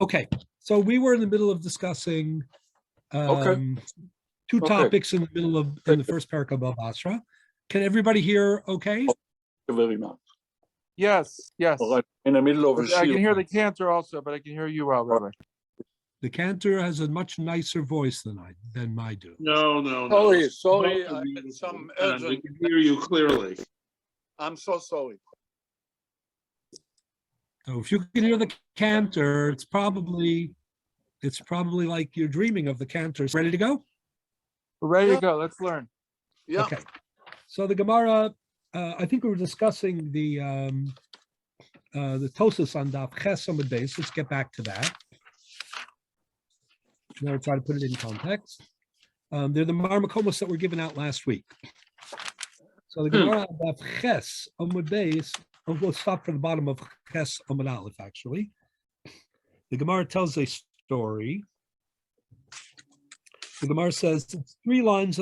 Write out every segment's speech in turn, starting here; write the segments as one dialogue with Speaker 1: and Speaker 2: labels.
Speaker 1: Okay, so we were in the middle of discussing
Speaker 2: Okay.
Speaker 1: two
Speaker 2: Okay.
Speaker 1: topics in the first parak of Basra. Can everybody hear okay?
Speaker 2: Thank you very much.
Speaker 3: Yes.
Speaker 2: All right. In the middle of a
Speaker 3: I can
Speaker 2: shiur.
Speaker 3: hear the cantor also, but I can hear you well, Rabbi.
Speaker 1: The cantor has a much nicer voice than I do.
Speaker 4: No.
Speaker 2: Sorry,
Speaker 4: Both of
Speaker 2: I
Speaker 4: you,
Speaker 2: had some
Speaker 4: and we
Speaker 2: urgent.
Speaker 4: can hear you clearly.
Speaker 2: I'm so sorry.
Speaker 1: So if you can hear the cantor, it's probably like you're dreaming of the cantor. Ready to go?
Speaker 3: We're ready
Speaker 2: Yeah.
Speaker 3: to go. Let's learn.
Speaker 2: Yeah.
Speaker 1: Okay. So the Gemara, I think we were discussing the Tosas on Daf Ches Amud Beis. Let's get back to that. Now try to put it in context. They're the Marmakomos that were given out last week. So the Gemara on Daf Ches Amud Beis, we'll stop from the bottom of Ches Amud Aleph, actually. The Gemara tells a story. The Gemara says it's 3 lines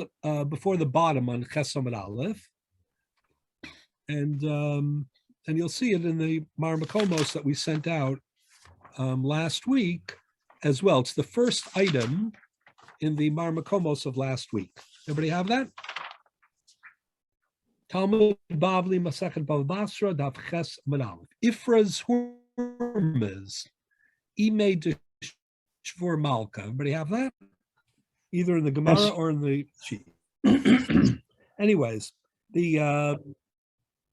Speaker 1: before the bottom on Ches Amud Aleph. And you'll see it in the Marmakomos that we sent out last week as well. It's the first item in the Marmakomos of last week. Everybody have that? Talmud Bavli Masechet Bava Basra Daf Ches Amud Aleph. Ifraz Hurmez Ime de Shvur Malka. Everybody have that? Either in the Gemara or in the sheet. Anyways, the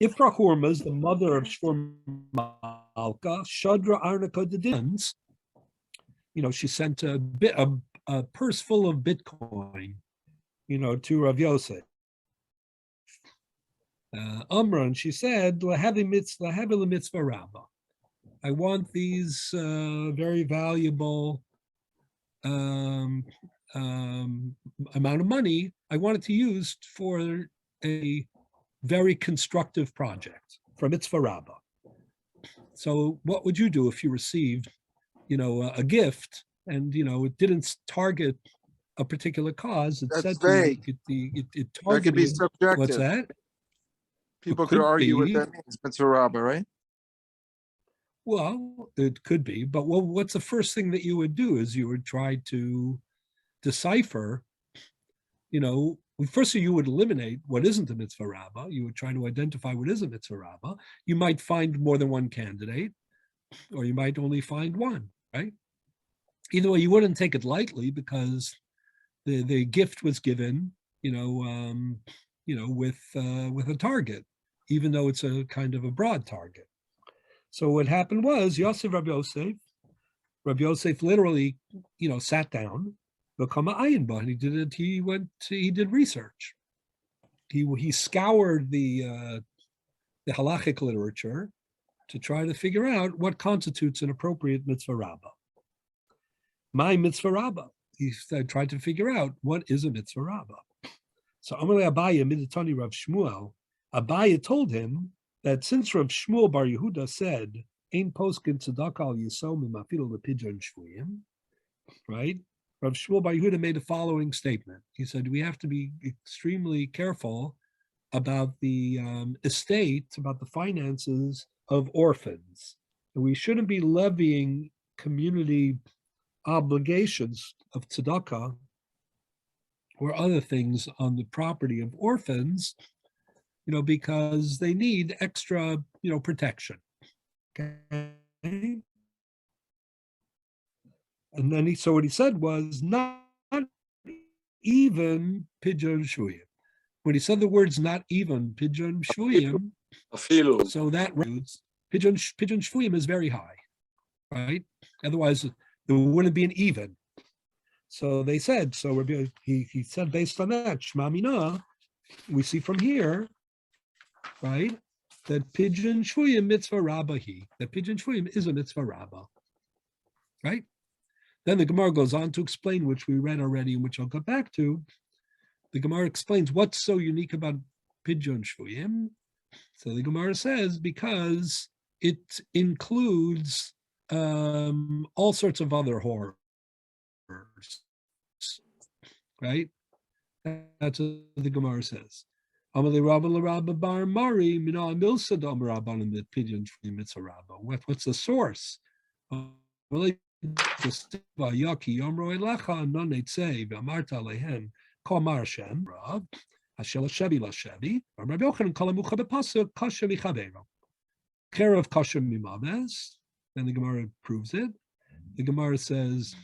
Speaker 1: Ifra Hurmez, the mother of Shvur Malka, Shadra Arnika Dedins, she sent a purse full of Bitcoin, to Rav Yosef. Amran, she said, "Lahavi mitzvah rabba. I want these very valuable amount of money. I want it to use for a very constructive project for mitzvah rabba." So, what would you do if you received, a gift and it didn't target a particular cause? It
Speaker 3: That's
Speaker 1: said
Speaker 3: vague.
Speaker 1: it
Speaker 3: That
Speaker 1: targeted.
Speaker 3: could be subjective.
Speaker 1: What's that?
Speaker 3: People
Speaker 1: could
Speaker 3: could argue
Speaker 1: be.
Speaker 3: what that means. Mitzvah Rabba, right?
Speaker 1: Well, it could be, but what's the first thing that you would do is you would try to decipher, first you would eliminate what isn't a mitzvah rabbah. You would try to identify what is a mitzvah rabbah. You might find more than one candidate, or you might only find one, right? Either way, you wouldn't take it lightly because the gift was given, with a target, even though it's a kind of a broad target. So what happened was Rabbi Yosef literally, sat down, become an ayin ba, and he did research. He scoured the halachic literature to try to figure out what constitutes an appropriate mitzvah rabbah. My mitzvah rabbah. He tried to figure out what is a mitzvah rabbah. So Amalei Abaye Midatani Rav Shmuel, Abaye told him that since Rav Shmuel Bar Yehuda said, "Ein poskin tzedakah al yisom imafil lepidyon shvuyim," right? Rav Shmuel Bar Yehuda made the following statement. He said, we have to be extremely careful about the estate, about the finances of orphans. And we shouldn't be levying community obligations of tzedakah or other things on the property of orphans, because they need extra, protection. Okay. And then what he said was not even pidyon shvuyim. When he said the words not even pidyon shvuyim, so that means pidyon shvuyim is very high, right? Otherwise, there wouldn't be an even. So they said, he said based on that, Shema Mina, we see from here, right, that pidyon shvuyim mitzvah rabbah that pidyon shvuyim is a mitzvah rabbah, right? Then the Gemara goes on to explain, which we read already and which I'll get back to. The Gemara explains what's so unique about pidyon shvuyim. So the Gemara says because it includes all sorts of other horrors, right? That's what the Gemara says. What's the source? Yaki Yomro Elecha Non Eitzei V'Amarta Alehem Kol Mar Hashem Rav Hashel Shevi LaShevi Rabbi Yochanan Kol Amucha B'Pasuk Kasher Michaveiro Kerev Kasher Mimaves. Then the Gemara proves it. The Gemara says,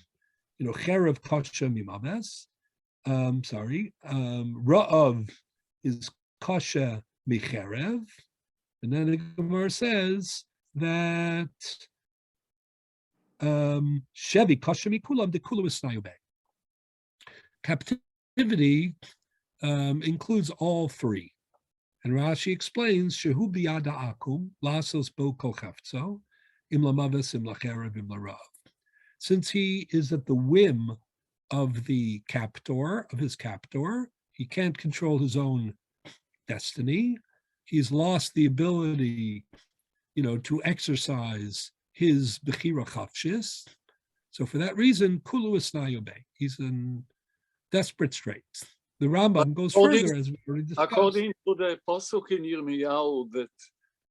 Speaker 1: Cherev Kasher Mimaves. Ra'av is Kasher Micherev. And then the Gemara says that Shevi Kasher Mikulam Dekulu Isnayube. Captivity includes all three. And Rashi explains, Shehu biyada akum, lasos bo kol chafzo, im lamavis, im lacherev, im larav. Since he is at the whim of his captor, he can't control his own destiny. He's lost the ability, to exercise his bechira chafshis. So for that reason, kulu isnayobe. He's in desperate straits. The Rambam goes further, as we already discussed.
Speaker 2: According to the pasuk in Yirmiyahu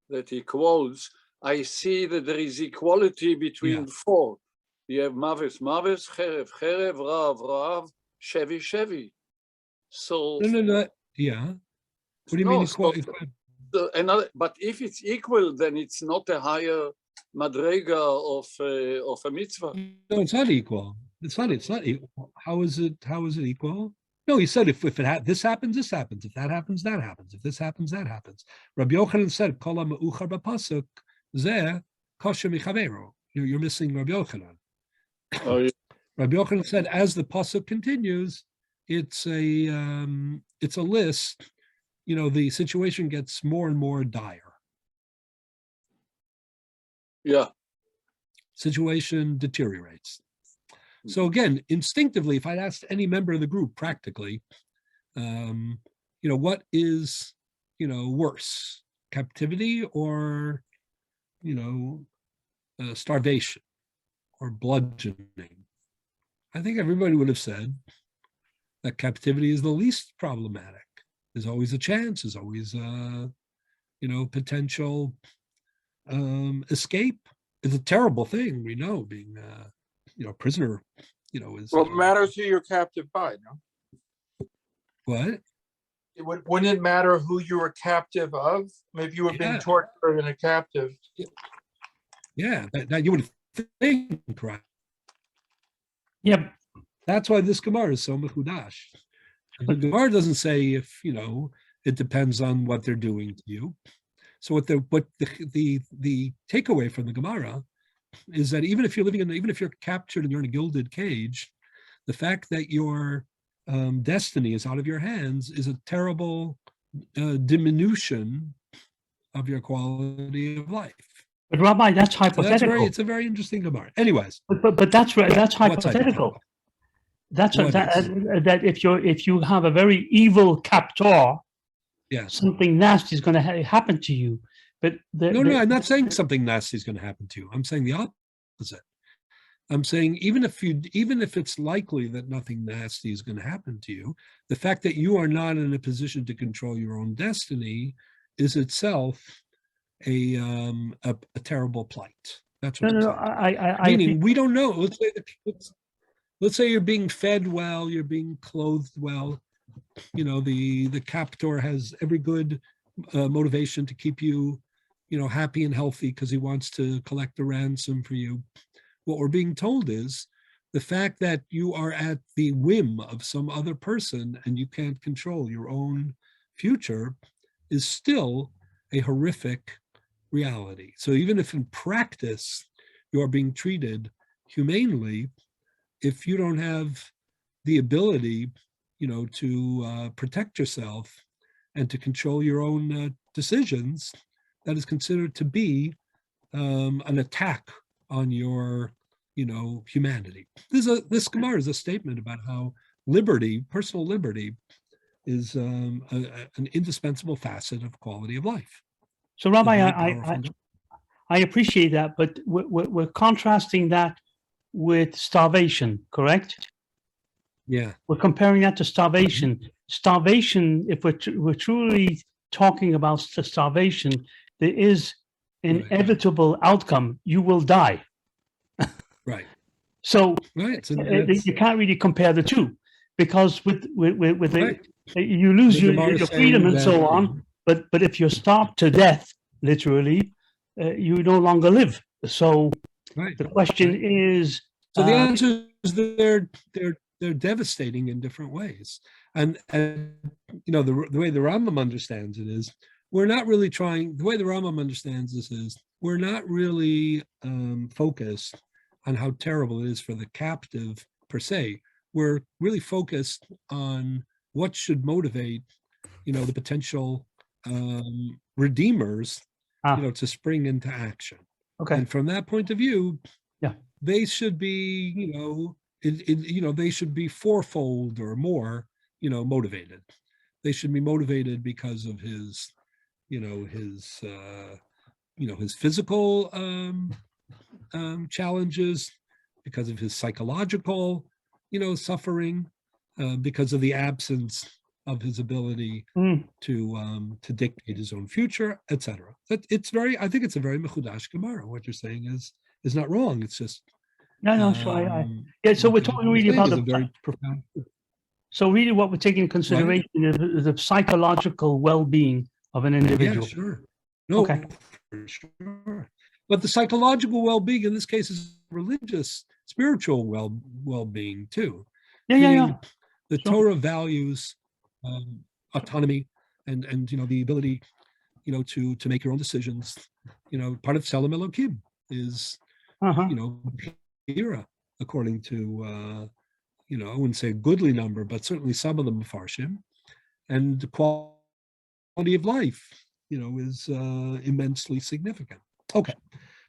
Speaker 2: that he quotes, I see that there is equality between four. You have maves, cherev, rav, shevi. So
Speaker 1: no. Yeah. What do you mean equality?
Speaker 2: But if it's equal, then it's not a higher madrega of a mitzvah.
Speaker 1: No, it's not equal. It's not equal. How is it equal? No, he said if this happens, this happens. If that happens, that happens. If this happens, that happens. Rabbi Yochanan said, "Kol ha'me'uchar b'pasuk zeh kasher michaveiro." You're missing Rabbi Yochanan.
Speaker 2: Oh, yeah.
Speaker 1: Rabbi Yochanan said, as the pasuk continues, it's a list. The situation gets more and more dire.
Speaker 2: Yeah.
Speaker 1: Situation deteriorates. So again, instinctively, if I'd asked any member of the group practically, what is, worse, captivity or, starvation or bludgeoning? I think everybody would have said that captivity is the least problematic. There's always a chance. There's always, potential escape. It's a terrible thing. We know being, prisoner, is.
Speaker 3: Well, it matters who you're captive by, no?
Speaker 1: What?
Speaker 3: Wouldn't it matter who you were captive of? Maybe you were being tortured and a captive.
Speaker 1: Yeah, that you would think, right?
Speaker 4: Yep.
Speaker 1: That's why this Gemara is so mechudash. The Gemara doesn't say if it depends on what they're doing to you. So what the takeaway from the Gemara is that even if you're captured and you're in a gilded cage, the fact that your destiny is out of your hands is a terrible diminution of your quality of life.
Speaker 4: But Rabbi, that's hypothetical.
Speaker 1: It's a very interesting Gemara. Anyways,
Speaker 4: but that's hypothetical. That if you have a very evil captor, something nasty is going to happen to you. But
Speaker 1: no, I'm not saying something nasty is going to happen to you. I'm saying the opposite. I'm saying even if it's likely that nothing nasty is going to happen to you, the fact that you are not in a position to control your own destiny is itself a terrible plight. That's what I'm saying. Meaning we don't know. Let's say you're being fed well, you're being clothed well. The captor has every good motivation to keep you, happy and healthy because he wants to collect a ransom for you. What we're being told is the fact that you are at the whim of some other person and you can't control your own future is still a horrific reality. So even if in practice you are being treated humanely, if you don't have the ability, to protect yourself and to control your own decisions, that is considered to be an attack on your, humanity. This Gemara is a statement about how liberty, personal liberty, is an indispensable facet of quality of life.
Speaker 4: So, Rabbi, I appreciate that, but we're contrasting that with starvation, correct?
Speaker 1: Yeah.
Speaker 4: We're comparing that to starvation. Starvation, if we're truly talking about starvation, there is an inevitable outcome. You will die.
Speaker 1: Right.
Speaker 4: So
Speaker 1: Right. So
Speaker 4: you can't really compare the two, because with
Speaker 1: Right.
Speaker 4: you lose
Speaker 1: The
Speaker 4: your,
Speaker 1: Gemara
Speaker 4: your
Speaker 1: saying
Speaker 4: freedom and
Speaker 1: that,
Speaker 4: so on. But if you're starved to death, literally, you no longer live. So
Speaker 1: Right.
Speaker 4: the question
Speaker 1: Right.
Speaker 4: is,
Speaker 1: So the answer is they're devastating in different ways, and you know the way the Rambam understands it is we're not really trying. The way the Rambam understands this is we're not really focused on how terrible it is for the captive per se. We're really focused on what should motivate, you know, the potential redeemers, you know, to spring into action.
Speaker 4: okay,
Speaker 1: And from that point of view,
Speaker 4: yeah,
Speaker 1: they should be, you know, you know, they should be fourfold or more, you know, motivated. They should be motivated because of his, you know, his physical challenges, because of his psychological, you know, suffering, because of the absence of his ability to dictate his own future, etc. That it's very, I think it's a very mechudash Gemara. What you're saying is not wrong. It's just
Speaker 4: no, sure, yeah. So we're talking really about
Speaker 1: a very profound.
Speaker 4: So really, what we're taking into consideration is the psychological well-being of an individual.
Speaker 1: Yeah, sure. No,
Speaker 4: okay,
Speaker 1: for sure. But the psychological well-being in this case is religious, spiritual well-being too.
Speaker 4: Yeah.
Speaker 1: The Torah values autonomy and you know the ability, you know, to make your own decisions. You know, part of Tzelem Elokim is you know, Hira, according to you know, I wouldn't say a goodly number, but certainly some of the Mefarshim, and the quality of life, you know, is immensely significant. Okay,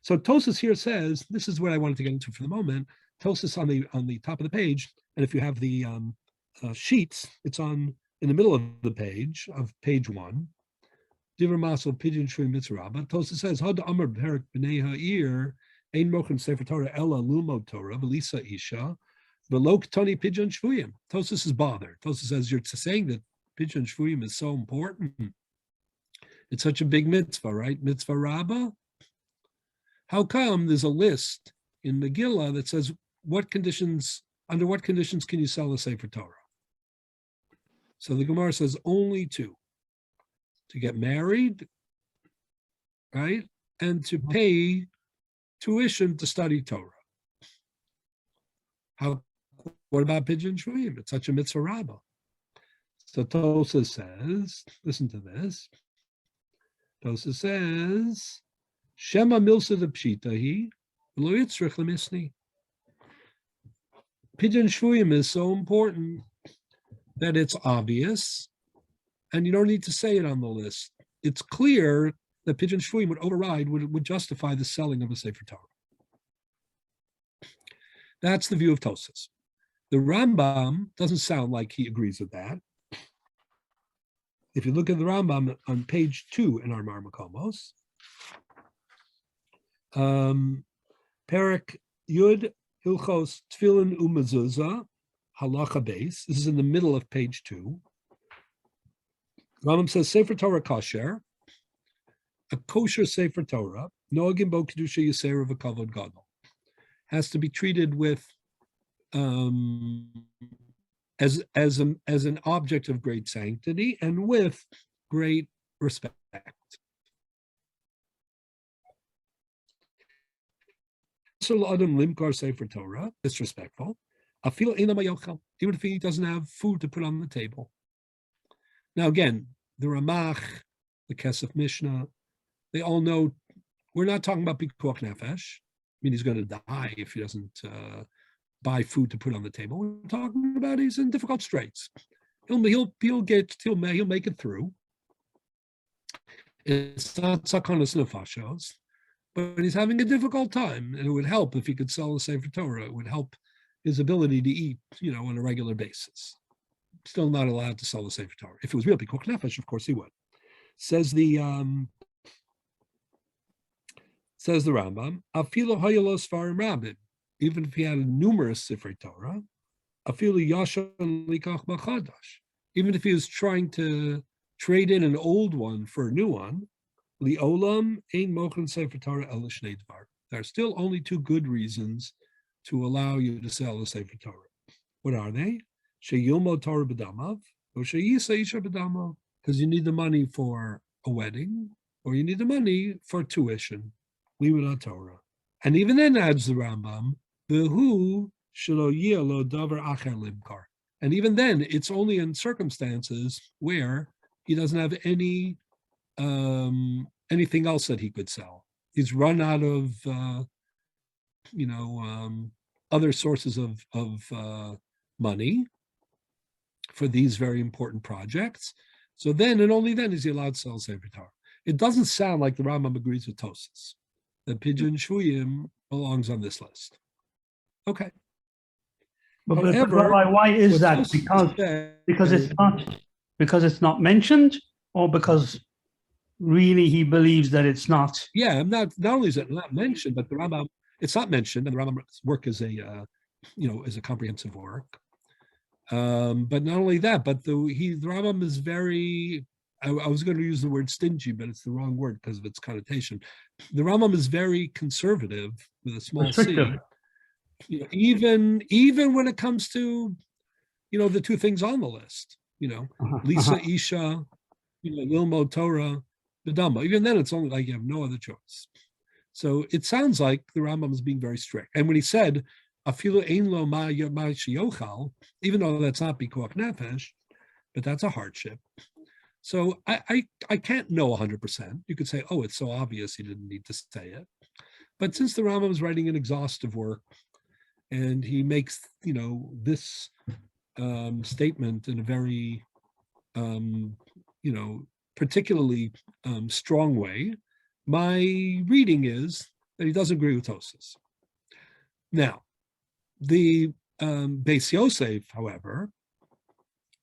Speaker 1: so Tosas here says, this is what I wanted to get into for the moment. Tosas on the top of the page, and if you have the sheets, it's in the middle of the page of page 1. Divrei Masel Pidyon Shui Mitzrabah. Tosas says, Had Amar Perik B'nei Ha'ir Ein Mochen Sefer Torah Ella Lulmod Torah V'Lisa Isha V'Lo Ktoni Pidyon Shvuyim. Tosas is bothered. Tosas says, you're saying that Pidyon Shvuyim is so important. It's such a big mitzvah, right? Mitzvah Rabbah. How come there's a list in Megillah that says under what conditions can you sell a Sefer Torah? So the Gemara says only 2: to get married, right, and to pay tuition to study Torah. What about Pidyon Shvuyim? It's such a mitzvah Rabbah. So Tosa says, listen to this. Tosa says, Shema milsa de pshitahi, lo yitzrich lemisni. Pidyon Shvuyim is so important that it's obvious, and you don't need to say it on the list. It's clear that Pidyon Shvuyim would justify the selling of a Sefer Torah. That's the view of Tosas. The Rambam doesn't sound like he agrees with that. If you look at the Rambam on page 2 in our Marmakomos, Perek Yud Hilchos Tfilin Umezuzah Halacha Beis. This is in the middle of page 2. Rambam says Sefer Torah Kasher, a kosher Sefer Torah, Noagim Bo Kedusha Yisera V'Kavod Gadol, has to be treated with as an object of great sanctity and with great respect. Adam Limkar Sefer Torah, disrespectful. Even if he doesn't have food to put on the table. Now again, the Ramach, the Kesef Mishnah, they all know we're not talking about Pikuach Nefesh. I mean, he's going to die if he doesn't buy food to put on the table. We're talking about he's in difficult straits. He'll make it through. It's not Sakanas Nefashos, but he's having a difficult time, and it would help if he could sell the Sefer Torah. It would help his ability to eat, you know, on a regular basis. Still not allowed to sell the Sefer Torah. If it was real Pikuach Nefesh, of course he would. Says the Rambam, Afilo Hayalos Farim Rabbin, even if he had a numerous Sifrei Torah, Afilo Yashan Likach Machadash, even if he was trying to trade in an old one for a new one, Liolam Ein Mochen Sefer Torah El Shnei Dvar. There are still only 2 good reasons to allow you to sell a Sefer Torah. What are they? Sheyilmo Torah b'damav, or sheyisa isha b'damav, because you need the money for a wedding, or you need the money for tuition, limud Torah. And even then, adds the Rambam, v'hu shelo yeh lo davar acher limkar. And even then, it's only in circumstances where he doesn't have any anything else that he could sell. He's run out of other sources of money for these very important projects. So then, and only then, is he allowed to sell Sefer Torah. It doesn't sound like the Rambam agrees with Tosas that Pidyon Shvuyim belongs on this list. Okay.
Speaker 4: But
Speaker 1: However,
Speaker 4: Rabbi, why is
Speaker 1: what
Speaker 4: that?
Speaker 1: Tosas
Speaker 4: Because it's not mentioned, or because really he believes that it's not?
Speaker 1: Yeah, not only is it not mentioned, but the Rambam, it's not mentioned, and the Rambam's work is is a comprehensive work. But not only that, but the Rambam is very. I was going to use the word stingy, but it's the wrong word because of its connotation. The Rambam is very conservative with a small c. Even when it comes to, the two things on the list. Lisa Isha, Lilmo Torah, B'dama. Even then, it's only like you have no other choice. So it sounds like the Rambam is being very strict. And when he said, "Afilu ein lo ma sheyochal," even though that's not bikuach nefesh, but that's a hardship. So I can't know 100%. You could say, "Oh, it's so obvious he didn't need to say it," but since the Rambam is writing an exhaustive work, and he makes this statement in a very particularly strong way, my reading is that he doesn't agree with Tosas. Now, the Beis Yosef, however,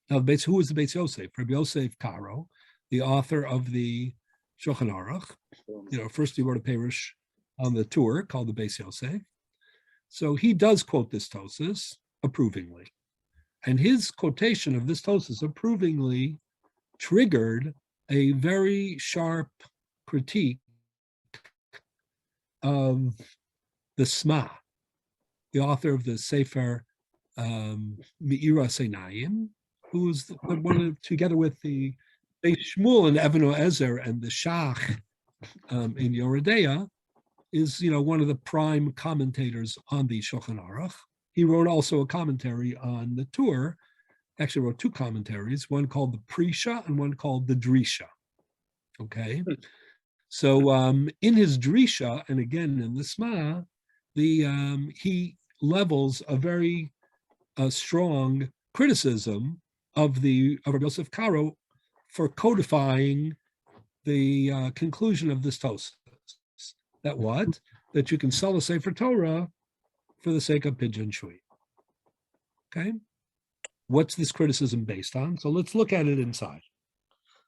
Speaker 1: who is the Beis Yosef? Rabbi Yosef Karo, the author of the Shulchan Aruch. First he wrote a perush on the tour called the Beis Yosef. So he does quote this Tosas approvingly. And his quotation of this Tosas approvingly triggered a very sharp critique of the Sma, the author of the Sefer Me'ira Seinayim, who's together with the Beis Shmuel and Even Ezer and the Shach in Yoredeya, is one of the prime commentators on the Shulchan Aruch. He wrote also a commentary on the tour. Actually wrote two commentaries, one called the Prisha and one called the Drisha. Okay. So in his Drisha, and again in the Sma, he levels a very strong criticism of Rabbi Yosef Karo for codifying the conclusion of this Tosas. That you can sell a Sefer Torah for the sake of Pidyon Shvuyim. Okay? What's this criticism based on? So let's look at it inside.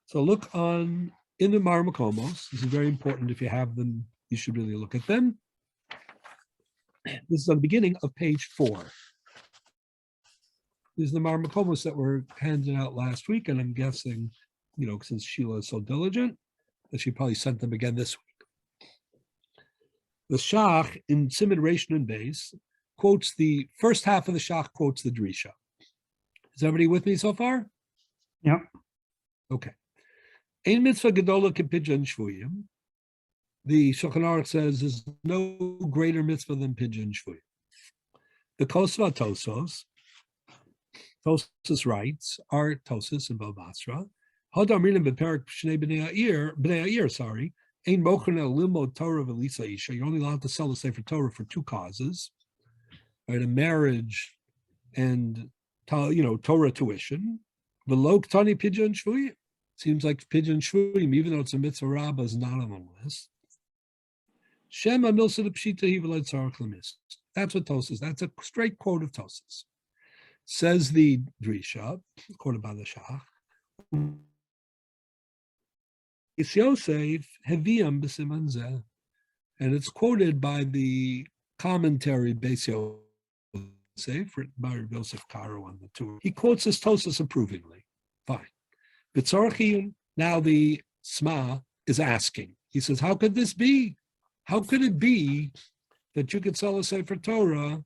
Speaker 1: So look in the Marmakomos. This is very important. If you have them, you should really look at them. This is on the beginning of page 4. These are the Marmakomos that were handed out last week, and I'm guessing, since Sheila is so diligent, that she probably sent them again this week. The Shach in Siman Reishon and Beis quotes the first half of the Shach quotes the Drisha. Is everybody with me so far?
Speaker 4: Yeah.
Speaker 1: Okay. Ein mitzvah gedola kepidyon shvuyim. The Shulchan Aruch says there's no greater mitzvah than pidyon shvuyim. The Kosva Tosos writes, are Tosos and Bavasra. Hadar minim beperik shnei bnei Yair, sorry. Ein mochen el limod Torah v'lisa isha. You're only allowed to sell the Sefer Torah for two causes, right? A marriage and Torah tuition. V'lo ktani pidyon shvuyim. Seems like pidyon shvuyim, even though it's a mitzvah rabbah, is not on the list. Shema milsa de pshita hi v'lo tzarich lemis. That's what Tosas. That's a straight quote of Tosas. Says the Drisha, quoted by the Shach. It's Yosef Heviam b'siman zeh, and it's quoted by the commentary Beis Yosef, written by Rabbi Yosef Karo on the tour. He quotes this Tosas approvingly. Fine. B'tzorach, now the Sma is asking. He says, how could this be? How could it be that you could sell a Sefer Torah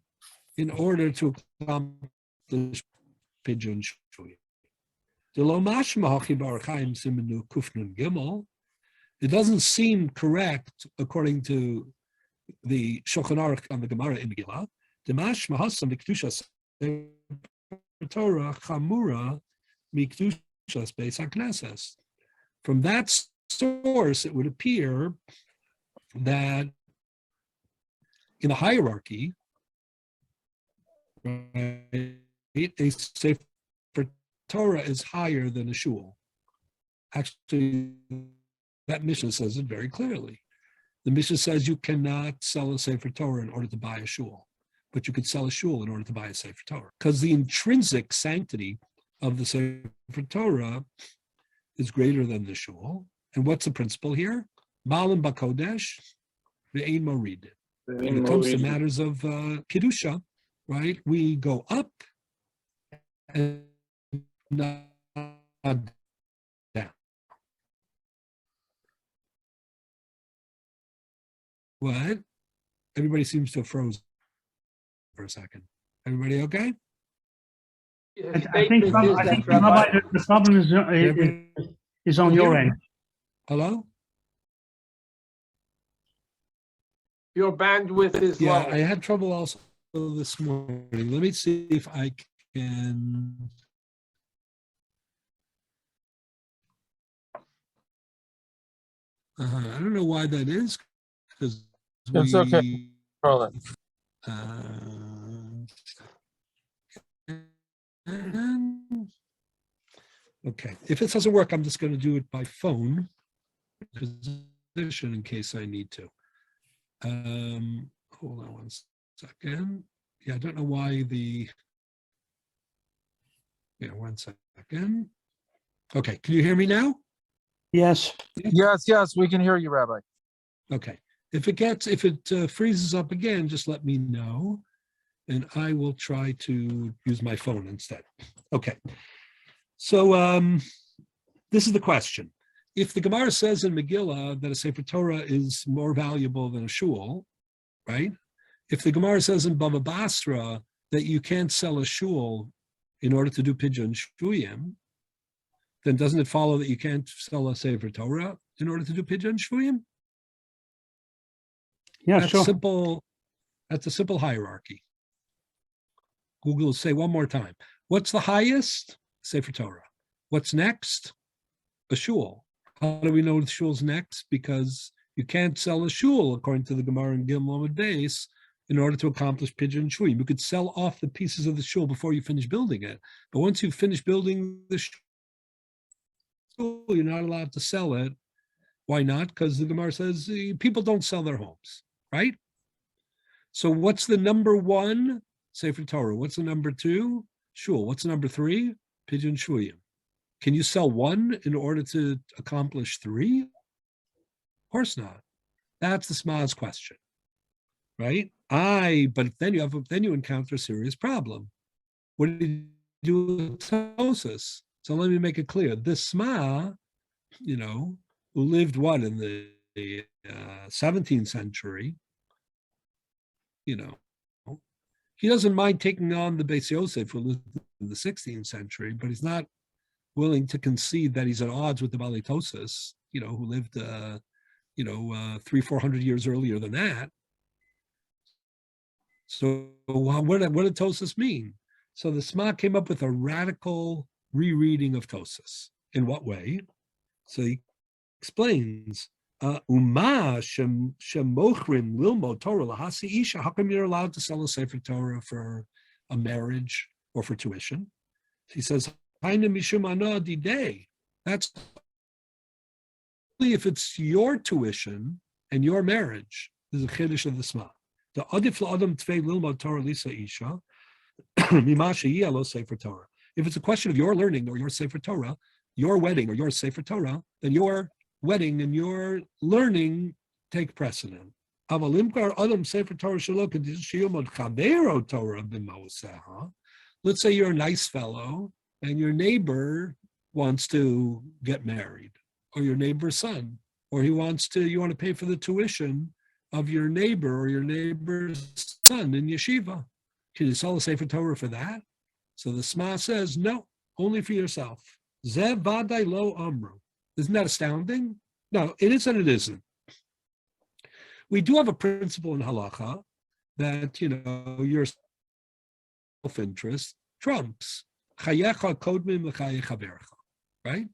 Speaker 1: in order to accomplish Pidyon Shuyim. It doesn't seem correct, according to the Shulchan Aruch on the Gemara in Megillah. Torah chamura mikdushas beis hakneses. From that source, it would appear that in the hierarchy, right, a Sefer Torah is higher than a shul. Actually, that Mishnah says it very clearly. The Mishnah says you cannot sell a Sefer Torah in order to buy a shul, but you could sell a shul in order to buy a Sefer Torah. Because the intrinsic sanctity of the Sefer Torah is greater than the shul. And what's the principle here? Malim bakodesh, ve'ein morid. When it comes to matters of Kedusha, right, we go up and not down. What? Everybody seems to have frozen for a second. Everybody okay?
Speaker 4: I think Rabbi, the problem is on your end.
Speaker 1: Hello?
Speaker 3: Your bandwidth is
Speaker 1: Yeah,
Speaker 3: low.
Speaker 1: I had trouble also this morning. Let me see if I can. I don't know why that is, because
Speaker 3: It's okay. Roll it.
Speaker 1: Okay, if it doesn't work, I'm just going to do it by phone position in case I need to. Hold on one second. Yeah, I don't know why the. Yeah, 1 second. Okay, can you hear me now?
Speaker 4: Yes.
Speaker 3: Yes, we can hear you, Rabbi.
Speaker 1: Okay. If it freezes up again, just let me know, and I will try to use my phone instead. Okay. So this is the question. If the Gemara says in Megillah that a Sefer Torah is more valuable than a shul, right? If the Gemara says in Bava Basra that you can't sell a shul in order to do Pidyon Shuyim, then doesn't it follow that you can't sell a Sefer Torah in order to do Pidyon Shuyim?
Speaker 4: Yeah,
Speaker 1: That's
Speaker 4: sure.
Speaker 1: simple. That's a simple hierarchy. Google will say one more time. What's the highest? Sefer Torah. What's next? A shul. How do we know the shul's next? Because you can't sell a shul, according to the Gemara in Gimel Amud Beis, in order to accomplish Pidyon Shuyim. You could sell off the pieces of the shul before you finish building it. But once you finish building the shul, you're not allowed to sell it. Why not? Because the Gemara says people don't sell their homes, right? So what's the number one? Sefer Torah. What's the number two? Shul. What's the number three? Pidyon Shuyim. Can you sell one in order to accomplish three? Of course not. That's the Sma's question, right? But then you encounter a serious problem. What do you do with Tosis? So let me make it clear. This Sma, who lived in the 17th century, he doesn't mind taking on the Beis Yosef who lived in the 16th century, but he's not willing to concede that he's at odds with the Balei Tosas, who lived, 300-400 years earlier than that. So what did Tosas mean? So the Sma came up with a radical rereading of Tosas. In what way? So he explains, Uma shemochrim lilmod Torah lahasi isha. How come you're allowed to sell a Sefer Torah for a marriage or for tuition? He says, Haina mishum ana didei. That's only if it's your tuition and your marriage. This is a chiddush of the Sma. The adif la'adam tvei lilmod Torah lisa isha mimasha yiyalo Sefer Torah. If it's a question of your learning or your Sefer Torah, your wedding or your Sefer Torah, then your wedding and your learning take precedent. Let's say you're a nice fellow and your neighbor wants to get married, or your neighbor's son, or you want to pay for the tuition of your neighbor or your neighbor's son in yeshiva. Can you sell a Sefer Torah for that? So the Sma says, no, only for yourself. Zev vadai lo amru. Isn't that astounding? No, it is and it isn't. We do have a principle in halacha that, your self-interest trumps. Chayecha kodmim l'chaye chavercha, right?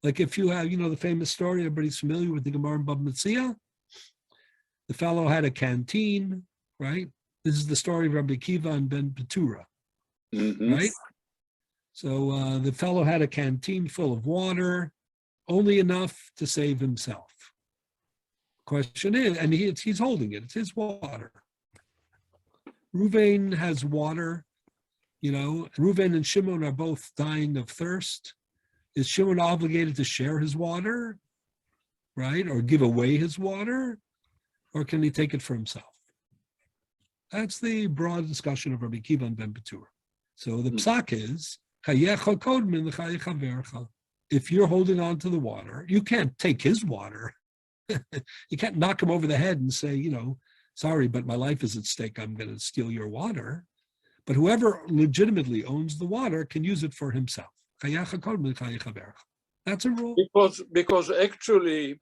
Speaker 1: Like if you have, the famous story, everybody's familiar with the Gemara in Bava Metzia. The fellow had a canteen, right? This is the story of Rabbi Akiva and Ben Petura, right? So the fellow had a canteen full of water, only enough to save himself. Question is, and he's holding it, it's his water. Reuven has water, Reuven and Shimon are both dying of thirst. Is Shimon obligated to share his water, right? Or give away his water? Or can he take it for himself? That's the broad discussion of Rabbi Akiva and Ben Petura. So the psak is, if you're holding on to the water, you can't take his water. You can't knock him over the head and say, sorry, but my life is at stake. I'm going to steal your water. But whoever legitimately owns the water can use it for himself. That's a rule.
Speaker 2: Because actually,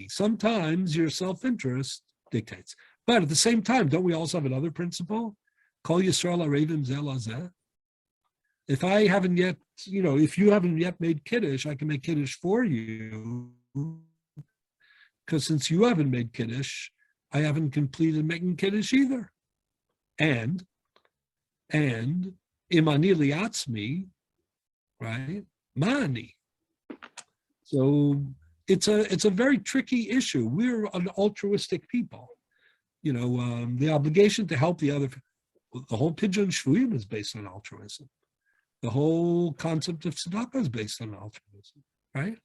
Speaker 1: sometimes your self-interest dictates. But at the same time, don't we also have another principle? Kol Yisrael arevim zeh lazeh. If I haven't yet, if you haven't yet made Kiddush, I can make Kiddush for you. Because since you haven't made Kiddush, I haven't completed making Kiddush either. And imani liatzmi, right? Mani. So it's a very tricky issue. We're an altruistic people. The obligation to help the other, the whole Pidyon Shvuyim is based on altruism. The whole concept of tzedakah is based on altruism, right?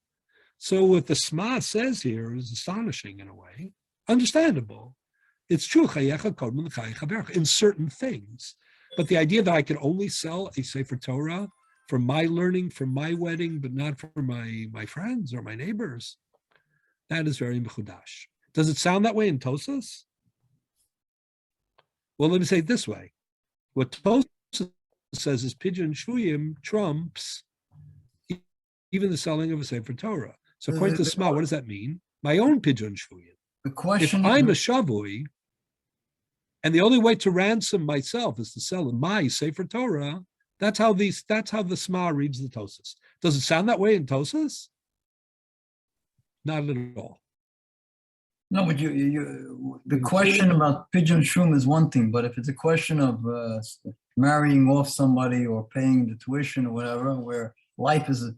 Speaker 1: So what the Sma says here is astonishing in a way, understandable. It's true, in certain things. But the idea that I can only sell a Sefer Torah for my learning, for my wedding, but not for my friends or my neighbors, that is very mechudash. Does it sound that way in Tosas? Well, let me say it this way. What Tosas says is Pidyon Shvuyim trumps even the selling of a Sefer Torah. So according to Sma, what does that mean? My own Pidyon Shvuyim.
Speaker 5: The question:
Speaker 1: if I'm a Shavui, and the only way to ransom myself is to sell my Sefer Torah, that's how the Sma reads the Tosas. Does it sound that way in Tosas? Not at all.
Speaker 5: No, but the question about Pidyon Shvuyim is one thing, but if it's a question of marrying off somebody or paying the tuition or whatever, where life is,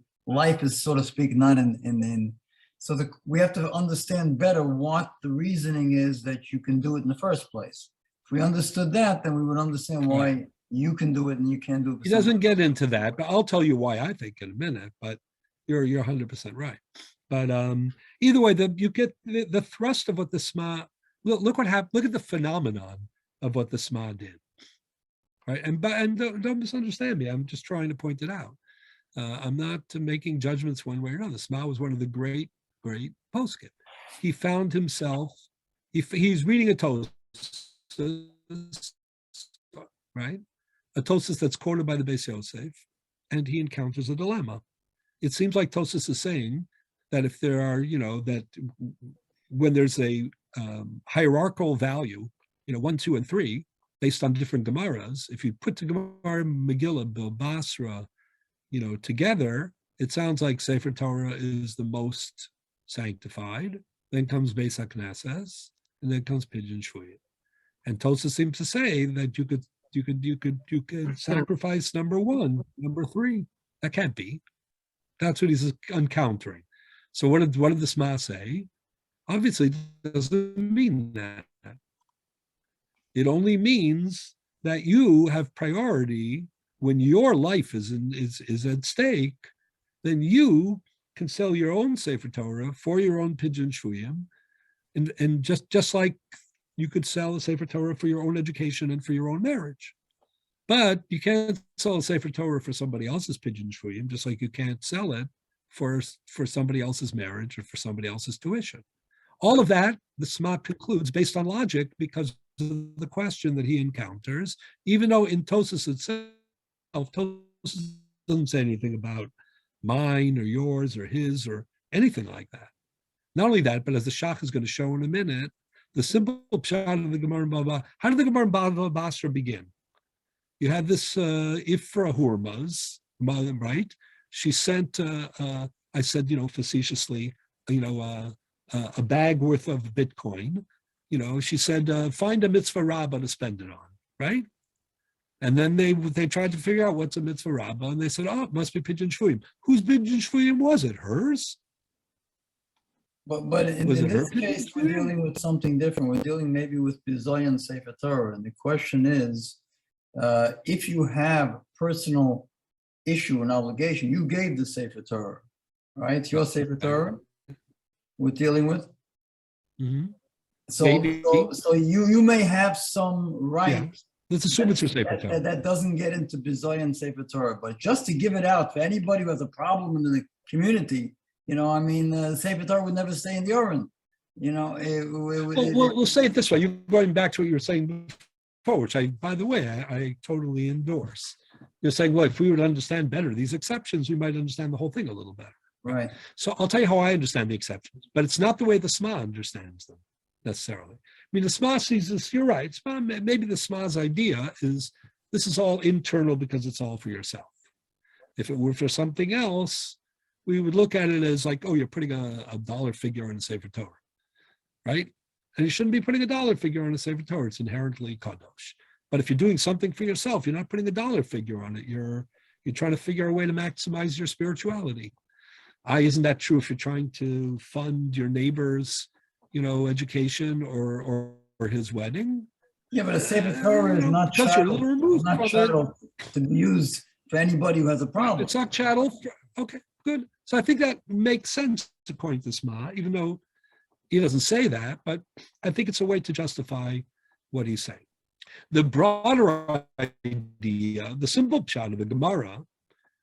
Speaker 5: so to speak, not in so we have to understand better what the reasoning is that you can do it in the first place. If we understood that, then we would understand why you can do it and you can't do it.
Speaker 1: He doesn't get into that, but I'll tell you why I think in a minute, but you're 100% right. But either way, you get the thrust of what the Sma, look what happened, look at the phenomenon of what the Sma did. Right, and don't misunderstand me. I'm just trying to point it out. I'm not making judgments one way or another. Sma was one of the great poskim. He found himself. He's reading a Tosas, right? A Tosas that's quoted by the Beis Yosef, and he encounters a dilemma. It seems like Tosas is saying that if there are, that when there's a hierarchical value, 1, 2, and 3. Based on different Gemaras, if you put the Gemara Megillah, Bilbasra, together, it sounds like Sefer Torah is the most sanctified. Then comes Beis HaKnesses, and then comes Pidyon Shvuyim. And Tosas seems to say that you could sacrifice number 1, number 3. That can't be. That's what he's encountering. So what did the Sma say? Obviously, it doesn't mean that. It only means that you have priority when your life is at stake. Then you can sell your own Sefer Torah for your own Pidyon Shvuyim, and just like you could sell a Sefer Torah for your own education and for your own marriage. But you can't sell a Sefer Torah for somebody else's Pidyon Shvuyim, just like you can't sell it for somebody else's marriage or for somebody else's tuition. All of that, the Sma concludes based on logic, because of the question that he encounters, even though in Tosas itself, Tosas doesn't say anything about mine or yours or his or anything like that. Not only that, but as the Shach is going to show in a minute, the simple pshat of the Gemara Baba. How did the Gemara Baba Basra begin? You had this Ifra Hurmaz, right? She sent, I said, facetiously, a bag worth of Bitcoin. She said, find a mitzvah rabbah to spend it on, right? And then they tried to figure out what's a mitzvah rabbah, and they said, oh, it must be Pidyon Shvuyim. Whose Pidyon Shvuyim was it? Hers?
Speaker 5: But in this case, we're dealing with something different. We're dealing maybe with Bizayan Sefer Torah. And the question is, if you have personal issue and obligation, you gave the Sefer Torah, right? It's your Sefer Torah we're dealing with.
Speaker 1: Mm-hmm.
Speaker 5: So you may have some right.
Speaker 1: Yeah. Let's assume it's your Sefer Torah.
Speaker 5: That doesn't get into Bizayan Sefer Torah. But just to give it out for anybody who has a problem in the community, Sefer Torah would never stay in the Oren.
Speaker 1: We'll say it this way. You're going back to what you were saying before, which by the way, I totally endorse. You're saying, well, if we would understand better these exceptions, we might understand the whole thing a little better.
Speaker 5: Right.
Speaker 1: So I'll tell you how I understand the exceptions, but it's not the way the SMA understands them necessarily. I mean, the SMA sees this, you're right. Maybe the SMA's idea is this is all internal because it's all for yourself. If it were for something else, we would look at it as like, oh, you're putting a dollar figure on a Sefer Torah, right? And you shouldn't be putting a dollar figure on a Sefer Torah. It's inherently kadosh. But if you're doing something for yourself, you're not putting a dollar figure on it. You're trying to figure a way to maximize your spirituality. Isn't that true if you're trying to fund your neighbor's, education or his wedding?
Speaker 5: Yeah, but a Sefer Torah is not chattel. It's not chattel to be used for anybody who has a problem.
Speaker 1: It's not chattel. Okay, good. So I think that makes sense according to SMA, even though he doesn't say that, but I think it's a way to justify what he's saying. The broader idea, the simple pshat of the Gemara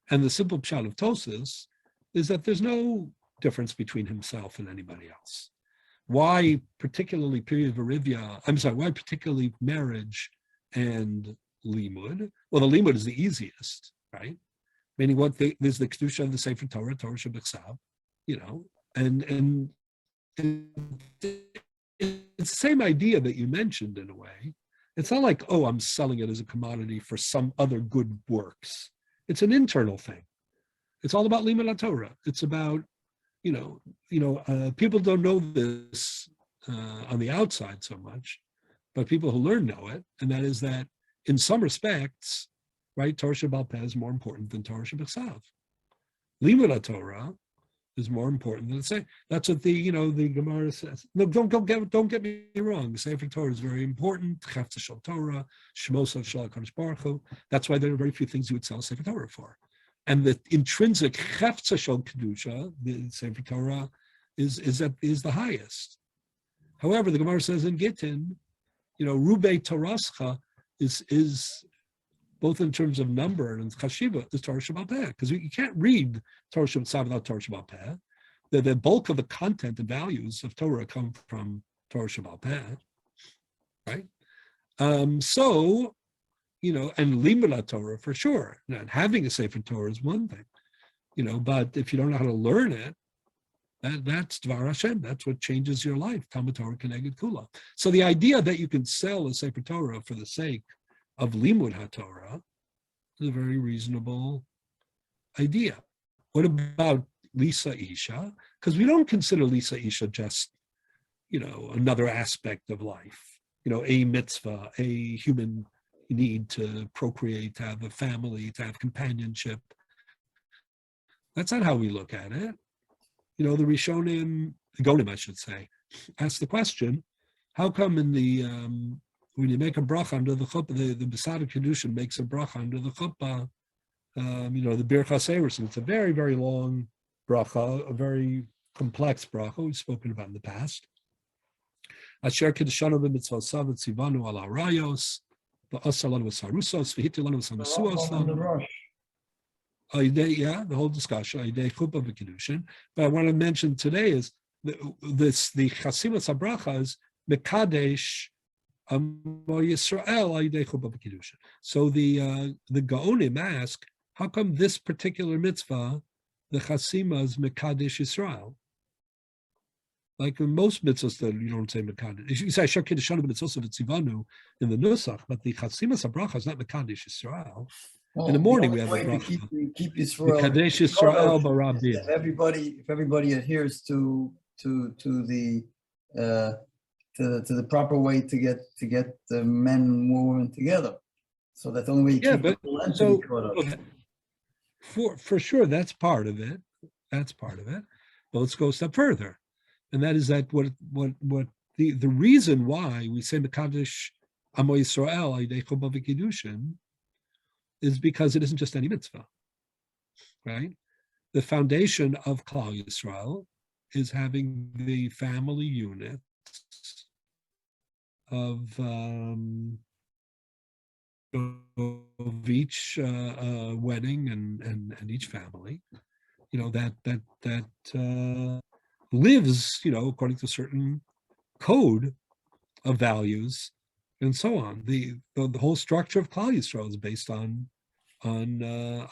Speaker 1: and the simple pshat of Tosas is that there's no difference between himself and anybody else. Why particularly why particularly marriage and limud? Well, the limud is the easiest, right? Meaning there's the kedusha of the Sefer Torah, Torah Shebechsav, and it's the same idea that you mentioned in a way. It's not like, oh, I'm selling it as a commodity for some other good works. It's an internal thing. It's all about limud Torah. It's about, people don't know this on the outside so much, but people who learn know it, and that is that in some respects, right, Torah Sheba'al Peh is more important than Torah Shebechsav. Limud Torah is more important than say. That's what the Gemara says. No, don't get me wrong. Sefer Torah is very important. Chefza Shel Torah, Shmos Shel HaKadosh Baruch Hu. That's why there are very few things you would sell Sefer Torah for. And the intrinsic Chefza Shel Kedusha, the Sefer Torah, is the highest. However, the Gemara says in Gittin, Rubei Torascha is both in terms of number and chashiva, is Torah Sheba'al Peh, because you can't read Torah Sheba'al without Torah Sheba'al Peh. The bulk of the content and values of Torah come from Torah Sheba'al Peh, right? And limud Torah for sure. Now, having a Sefer Torah is one thing, but if you don't know how to learn it, that's Dvar Hashem. That's what changes your life. Talmud Torah Keneged Kula. So the idea that you can sell a Sefer Torah for the sake of limud HaTorah is a very reasonable idea. What about Lisa Isha? Because we don't consider Lisa Isha just, another aspect of life, a mitzvah, a human need to procreate, to have a family, to have companionship. That's not how we look at it. The Rishonim, the Gonim, I should say, ask the question, how come in the when you make a bracha under the chuppah, the Besad Kedushin makes a bracha under the chuppah, the Birchas Emerson, it's a very, very long bracha, a very complex bracha we've spoken about in the past. Asher Kedushanu b'mitzvosav v'tzivanu ala rayos, v'asa lanu v'sarusos, v'hiti lanu v'samasuos. The whole discussion, Aidei chuppah v'kedushin. But I want to mention today is the Chasimas HaBracha is Mekadesh Yisrael. So the Gaonim ask, how come this particular mitzvah, the Chasimas Mekadesh Yisrael? Like in most mitzvahs, that you don't say Mekadesh. You say Asher Kiddishanu, but it's also Vitzivanu in the Nusach. But the Chasimas Abracha is not Mekadesh Yisrael.
Speaker 5: Well,
Speaker 1: In the morning,
Speaker 5: only
Speaker 1: we have a
Speaker 5: way to
Speaker 1: bracha.
Speaker 5: keep Yisrael.
Speaker 1: Mekadesh Yisrael Barabim.
Speaker 5: If everybody adheres to the proper way to get the men and women together, so that's the only way you keep the whole entity caught up.
Speaker 1: For sure, that's part of it. That's part of it. But let's go a step further, and that is that what the reason why we say Mekadesh Amo Yisrael Aydei Choba V'Kiddushin is because it isn't just any mitzvah, right? The foundation of Klal Yisrael is having the family units of each wedding and each family, that lives, according to a certain code of values and so on. The whole structure of Klal Yisrael is based on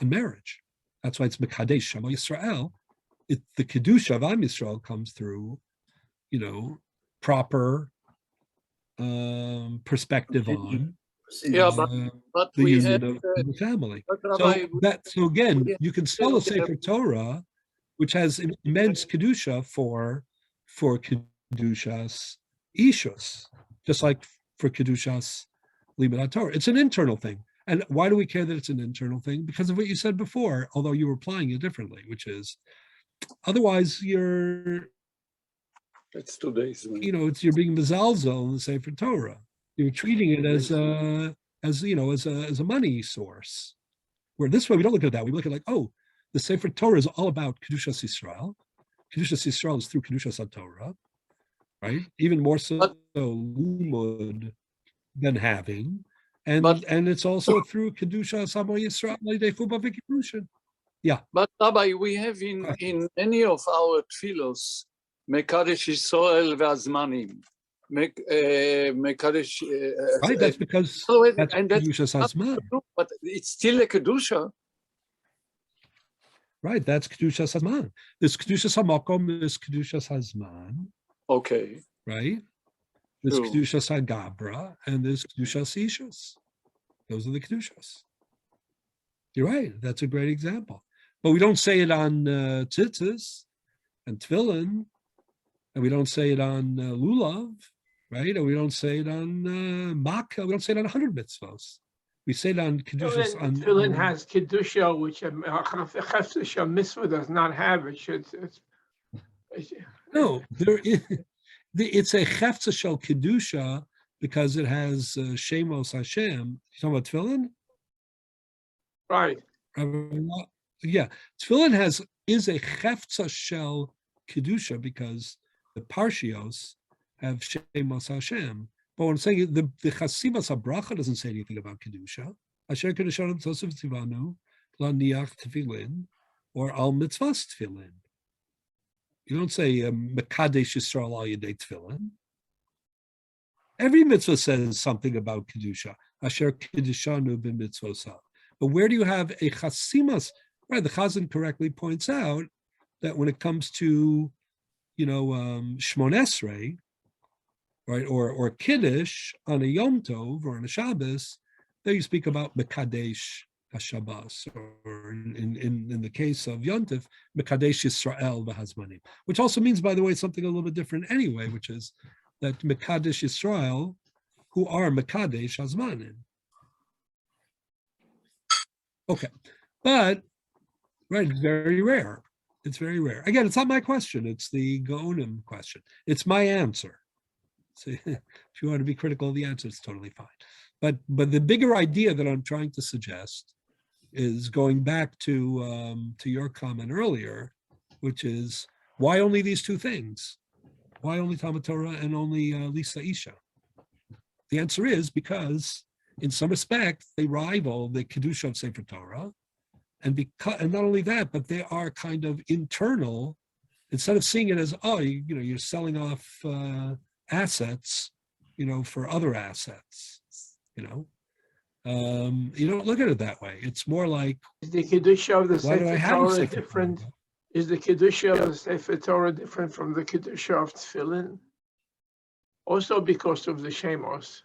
Speaker 1: marriage. That's why it's Mekadesh Shema Yisrael. The Kedusha of Am Yisrael comes through, proper perspective on
Speaker 2: but
Speaker 1: the
Speaker 2: we
Speaker 1: union
Speaker 2: have,
Speaker 1: of the family.
Speaker 2: Rabbi,
Speaker 1: So again,
Speaker 2: we
Speaker 1: you can spell a Sefer Torah, which has immense Kedusha for Kedushas Ishus, just like for Kedushas Limud Torah. It's an internal thing. And why do we care that it's an internal thing? Because of what you said before, although you were applying it differently, which is otherwise
Speaker 2: it's today's man.
Speaker 1: you're being mezalzel in the Sefer Torah. You're treating it as a money source. Where this way we don't look at that. We look at the Sefer Torah is all about Kedushas Yisrael. Kedushas Yisrael is through Kedushas HaTorah, right? Even more so Lumud than having. And it's also through Kedushas Amo Yisrael Aydei Chuba V'Kiddushin. Yeah.
Speaker 2: But Rabbi, we have in many of our tefillos, Mekadesh Yisrael ve'azmanim. Mekadesh.
Speaker 1: Right, that's because that's Kedushas Hazman.
Speaker 2: But it's still a Kedusha.
Speaker 1: Right, that's Kedushas Hazman. There's Kedushas HaMakom, there's Kedushas Hazman.
Speaker 2: Okay.
Speaker 1: Right? There's
Speaker 2: True.
Speaker 1: Kedushas HaGabra, and there's Kedushas Ishus. Those are the Kedushas. You're right, that's a great example. But we don't say it on tzitzis and tefillin, and we don't say it on lulav, right? Or we don't say it on makkah, we don't say it on 100 mitzvos. We say it on Kedushas.
Speaker 6: Tefillin has Kedusha, which a Chefzisha mitzvah does not have.
Speaker 1: No, it's a Chefza Shel Kedusha because it has Shemos Hashem. You talking about tefillin?
Speaker 6: Right.
Speaker 1: Yeah, tefillin is a Chefza Shel Kedusha because the Parshios have Shemos Hashem. But what I'm saying, the Chasimas HaBracha doesn't say anything about Kedusha. Asher Kedushanim Tosef Tzivanu, La Niach Tefillin, or Al Mitzvahs Tefillin. You don't say Mekadesh Yisrael Al Yedei Tefillin. Every mitzvah says something about Kedusha. Asher Kedushanu b'mitzvosav. But where do you have a Chasimas? Right, the Chazan correctly points out that when it comes to, Shmon Esrei, right, or Kiddush on a Yom Tov or on a Shabbos, there you speak about Mekadesh HaShabbos, or in the case of Yom Tov, Mekadesh Yisrael v'Hazmanim, which also means, by the way, something a little bit different anyway, which is that Mekadesh Yisrael, who are Mekadesh Hazmanim. Okay, but, right, it's very rare. It's very rare. Again, it's not my question. It's the Gaonim question. It's my answer. So if you want to be critical of the answer, it's totally fine. But the bigger idea that I'm trying to suggest is going back to your comment earlier, which is why only these two things? Why only Talmud Torah and only Lisa Isha? The answer is because, in some respect, they rival the Kedusha of Sefer Torah, and not only that, but they are kind of internal. Instead of seeing it as you're selling off assets, for other assets, you don't look at it that way. It's more like,
Speaker 6: Is the Kedusha of the
Speaker 1: why do I
Speaker 6: Sefer
Speaker 1: have a
Speaker 6: Torah
Speaker 1: Sefer
Speaker 6: different?
Speaker 1: Torah?
Speaker 6: Is the Kedusha of the Sefer Torah different from the Kedusha of Tefillin? Also because of the Shemos.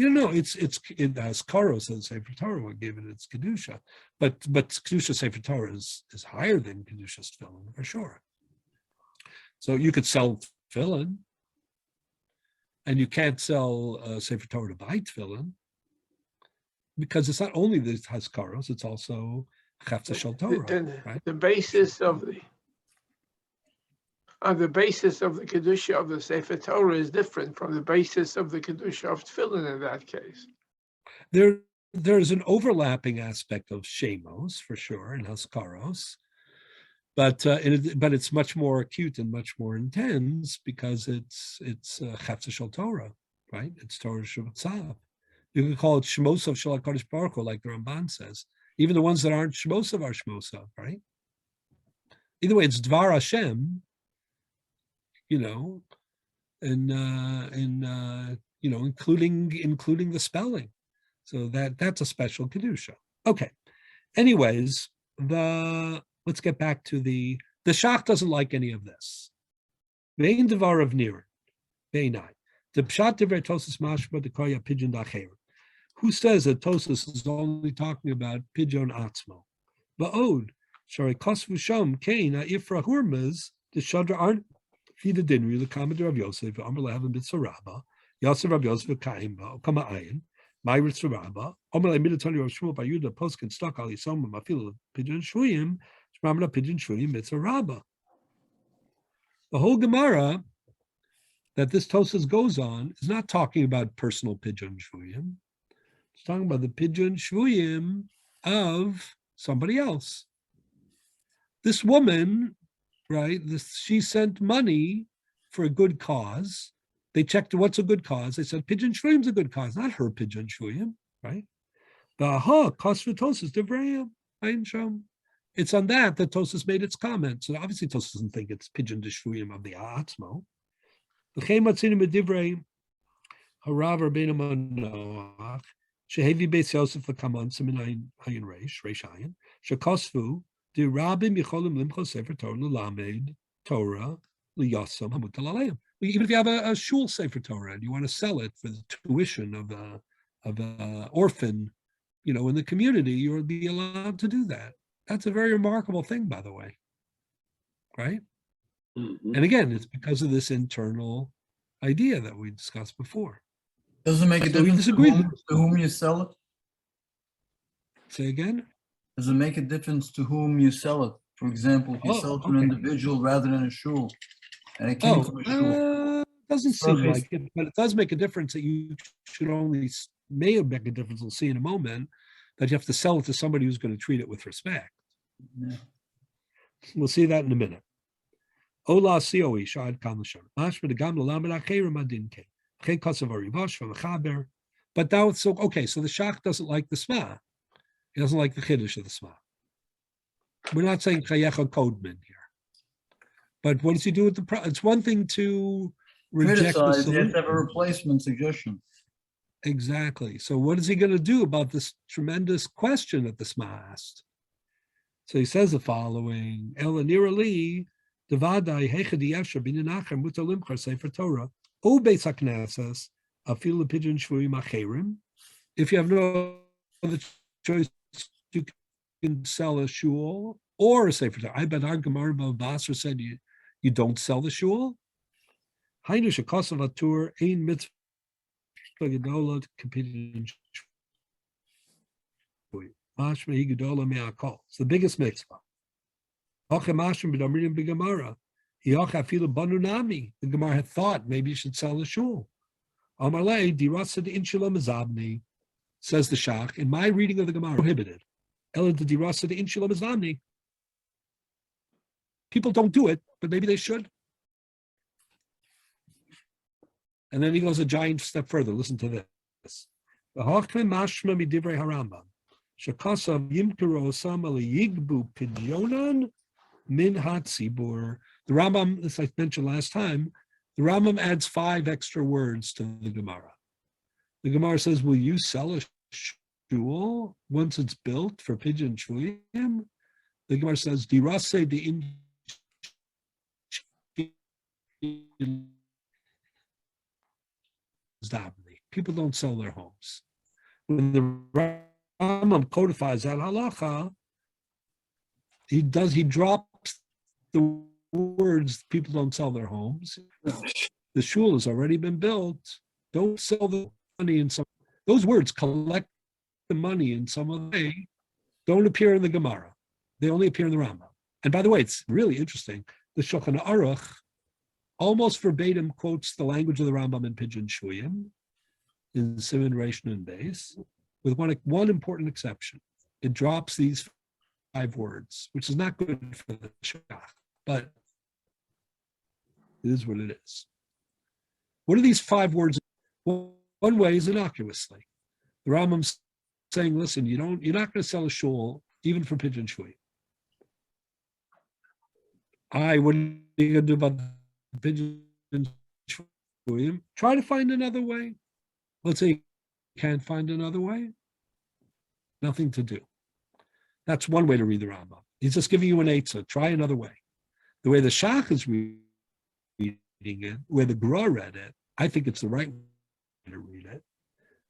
Speaker 1: It has karos and Sefer Torah would give it its kedusha, but kedusha Sefer Torah is higher than kedusha tefillin for sure. So you could sell tefillin, and you can't sell Sefer Torah to buy tefillin, because it's not only that it has karos, it's also chafta shel Torah, right?
Speaker 6: The basis of the Kedusha of the Sefer Torah is different from the basis of the Kedusha of Tefillin in that case.
Speaker 1: There's an overlapping aspect of shemos for sure and haskaros, but it's much more acute and much more intense because it's chafta shel Torah, right? It's Torah Shabbat. You can call it shmosav shel HaKadosh Baruch Hu, like the Ramban says. Even the ones that aren't shmosav are shmosav, right? Either way, it's Dvar Hashem, including the spelling. So that's a special kedusha. Okay. Anyways, let's get back to the Shach doesn't like any of this. Vein devar of Niran, Veinai. The pshat divrei Tosas mashma the koya pidyon dacher. Who says that Tosas is only talking about pidyon atzmo? Ba'od shari kosvu shom kein ifra hurmas the shadra aren't. Fida dinri the comment of Yosef Amar lehavim b'tzaraba Yosef Rav Yosef kaimba kama ayin Myris Rabba Amar le'midatani Rav Shmuel Bayuda poskin stuck ali soma mafil pidyon shuyim shmamra pidyon shuyim b'tzaraba. The whole Gemara that this Tosas goes on is not talking about personal pidyon shvuyim. It's talking about the pidyon shvuyim of somebody else. This woman, right? She sent money for a good cause. They checked what's a good cause. They said pidyon shvuyim's a good cause, not her pidyon shvuyim, right? The aha cost for Tosas devrayim ayin sham. It's on that Tosas made its comment. So obviously Tosas doesn't think it's pidyon shvuyim of the atzmo. The Harav Rabbeinu Manoach Shehevi Beis Yosef L'Kamon Simin Ayin Reish Ayin Shekosfu the Rabbim Yecholim Limchos Sefer Torah L'Lamed Torah L'Yasam Hamutal Aleim. Even if you have a shul Sefer Torah and you want to sell it for the tuition of a orphan, in the community, you will be allowed to do that. That's a very remarkable thing, by the way, right?
Speaker 2: Mhm.
Speaker 1: And again, it's because of this internal idea that we discussed before.
Speaker 5: Does it make a
Speaker 1: So we
Speaker 5: difference to
Speaker 1: disagree.
Speaker 5: whom you sell it?
Speaker 1: Say again?
Speaker 5: Does it make a difference to whom you sell it? For example, if you
Speaker 1: Oh,
Speaker 5: sell it to an
Speaker 1: okay.
Speaker 5: individual rather than a shul, and it came from a shul.
Speaker 1: Doesn't seem
Speaker 5: Okay.
Speaker 1: like it, but it does make a difference that you should only, may make a difference, we'll see in a moment, that you have to sell it to somebody who's going to treat it with respect.
Speaker 5: Yeah.
Speaker 1: We'll see that in a minute. Ola COE, Shad Kamashon. Mashma the Gamla Lamed Acherim Adinke. Chekasavari Vash from the Chaber. But now it's so okay, so the Shach doesn't like the Sma. He doesn't like the Chiddush of the Sma. We're not saying Chayecha Kodman here. But what does he do with the it's one thing to reject the
Speaker 5: Criticize, you have to have a
Speaker 1: solution.
Speaker 5: replacement suggestion.
Speaker 1: Exactly. So what is he going to do about this tremendous question that the Sma asked? So he says the following: Elanira Li, Devadai Hechadi Yasher bin Nachem Mutalimchar Sefer Torah, O Beis HaKnesses, Afil Pidyon Shvuyim Acherim. If you have no other choice, you can sell a shul or a Sefer Torah. I bet our Gemara Basra said you don't sell the shul. Hainu Shekosav Atur Ein Mitzvah Gedola Kapidyon Shvuyim. Mashma Hi Gedola Me'akol. It's the biggest mitzvah. The Gemara had thought maybe you should sell the shul. Says the Shach, in my reading of the Gemara, prohibited. People don't do it, but maybe they should. And then he goes a giant step further. Listen to this. The Min Hatzibur. The Rambam, as I mentioned last time, The Rambam adds 5 extra words to the Gemara. The Gemara says, will you sell a shul once it's built for Pidyon Shuyim? The Gemara says, Dirase de people don't sell their homes. When the Rambam codifies that halacha, he drops the words people don't sell their homes. The shul has already been built. Don't sell the money in some. Those words, collect the money in some other way, don't appear in the Gemara. They only appear in the Rambam. And by the way, it's really interesting. The Shulchan Aruch almost verbatim quotes the language of the Rambam in Pidyon Shuyim, in Siman Reish Nun Beis, with one important exception. It drops these 5 words, which is not good for the Shach, but it is what it is. What are these 5 words? Well, one way is innocuously. The Rambam's saying, listen, you're not going to sell a shul even for Pidyon Shuyim. What are you going to do about Pidyon Shuyim? Try to find another way. Let's say you can't find another way. Nothing to do. That's one way to read the Rambam. He's just giving you an eitzah. Try another way. The way the Shach is reading it, where the Gra read it, I think it's the right way to read it,